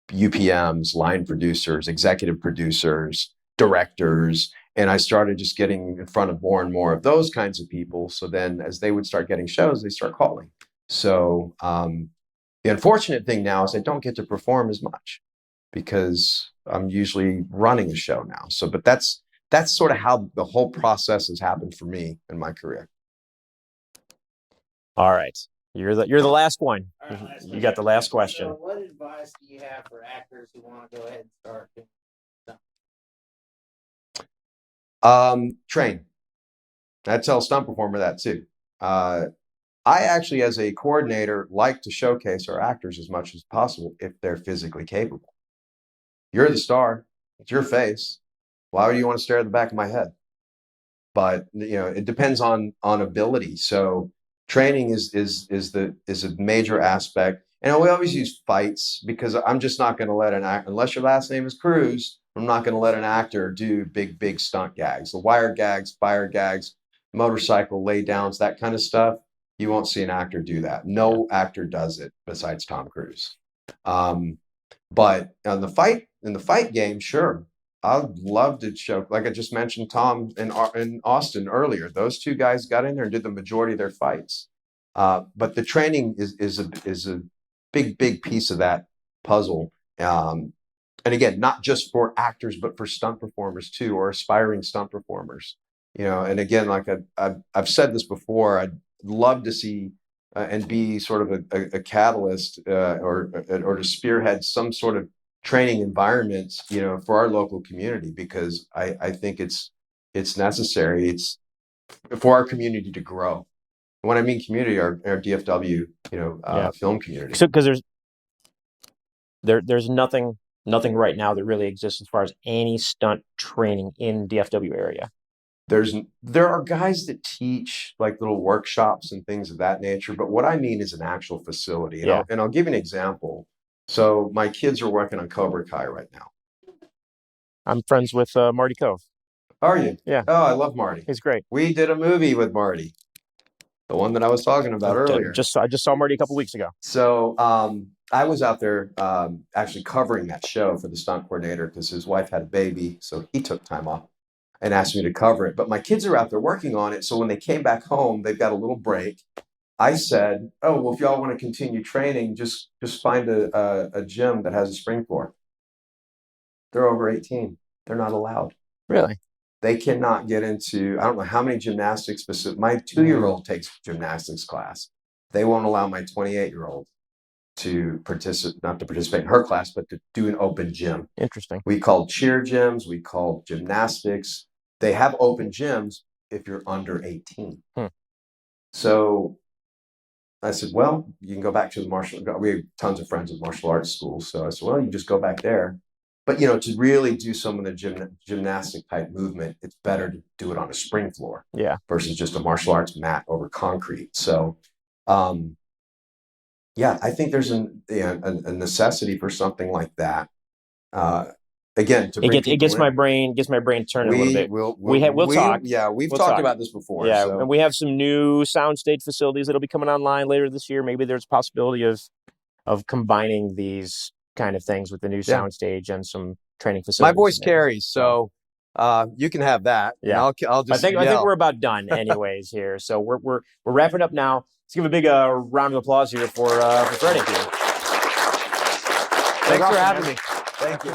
UPMs, line producers, executive producers, directors. And I started just getting in front of more and more of those kinds of people. So then as they would start getting shows, they start calling. So the unfortunate thing now is I don't get to perform as much because I'm usually running a show now. So, but that's sort of how the whole process has happened for me in my career. All right. You're the last one. Right, You got the last question. So what advice do you have for actors who want to go ahead and start doing Train. I tell a stunt performer that too. I actually, as a coordinator, like to showcase our actors as much as possible if they're physically capable. You're the star. It's your face. Why would you want to stare at the back of my head? But it depends on ability. So training is a major aspect. And we always use fights because I'm just not going to let an actor, unless your last name is Cruz, I'm not going to let an actor do big stunt gags, the wire gags, fire gags, motorcycle laydowns, that kind of stuff. You won't see an actor do that. No actor does it besides Tom Cruise. But in the fight game, sure, I'd love to show. Like I just mentioned, Tom and Austin earlier. Those 2 guys got in there and did the majority of their fights. But the training is a big piece of that puzzle. And again, not just for actors, but for stunt performers too, or aspiring stunt performers. And again, like I've said this before, I'd love to see and be sort of a catalyst or to spearhead some sort of training environment, for our local community, because I think it's necessary. It's for our community to grow. And when I mean community, our DFW, film community. So because there's nothing right now that really exists as far as any stunt training in DFW area. There are guys that teach like little workshops and things of that nature, but what I mean is an actual facility. And I'll give you an example. So my kids are working on Cobra Kai right now. I'm friends with Marty Cove. Are you? Yeah. Oh, I love Marty. He's great. We did a movie with Marty, the one that I was talking about earlier. I just saw Marty a couple weeks ago. So I was out there actually covering that show for the stunt coordinator because his wife had a baby, so he took time off and asked me to cover it. But my kids are out there working on it. So when they came back home, they've got a little break. I said, oh, well, if y'all want to continue training, just find a gym that has a spring floor. They're over 18. They're not allowed. Really? They cannot get into, I don't know how many gymnastics specific. My 2-year-old takes gymnastics class. They won't allow my 28-year-old to participate, not to participate in her class, but to do an open gym. Interesting. We called cheer gyms. We called gymnastics. They have open gyms, if you're under 18. Hmm. So I said, well, you can go back to the we have tons of friends at martial arts schools. So I said, well, you just go back there. But, to really do some of the gymnastic type movement, it's better to do it on a spring floor versus just a martial arts mat over concrete. So, I think there's a necessity for something like that. Again, to bring it gets my brain turning a little bit. We'll talk. Yeah, we've We'll talked talk. about this before. Yeah, so. and we have some new soundstage facilities that'll be coming online later this year. Maybe there's a possibility of combining these kind of things with the new soundstage and some training facilities. My voice carries, so you can have that. Yeah, I'll just. I think we're about done, anyways. Here, so we're wrapping up now. Let's give a big round of applause here for Freddie. Thanks for having me. Thank you.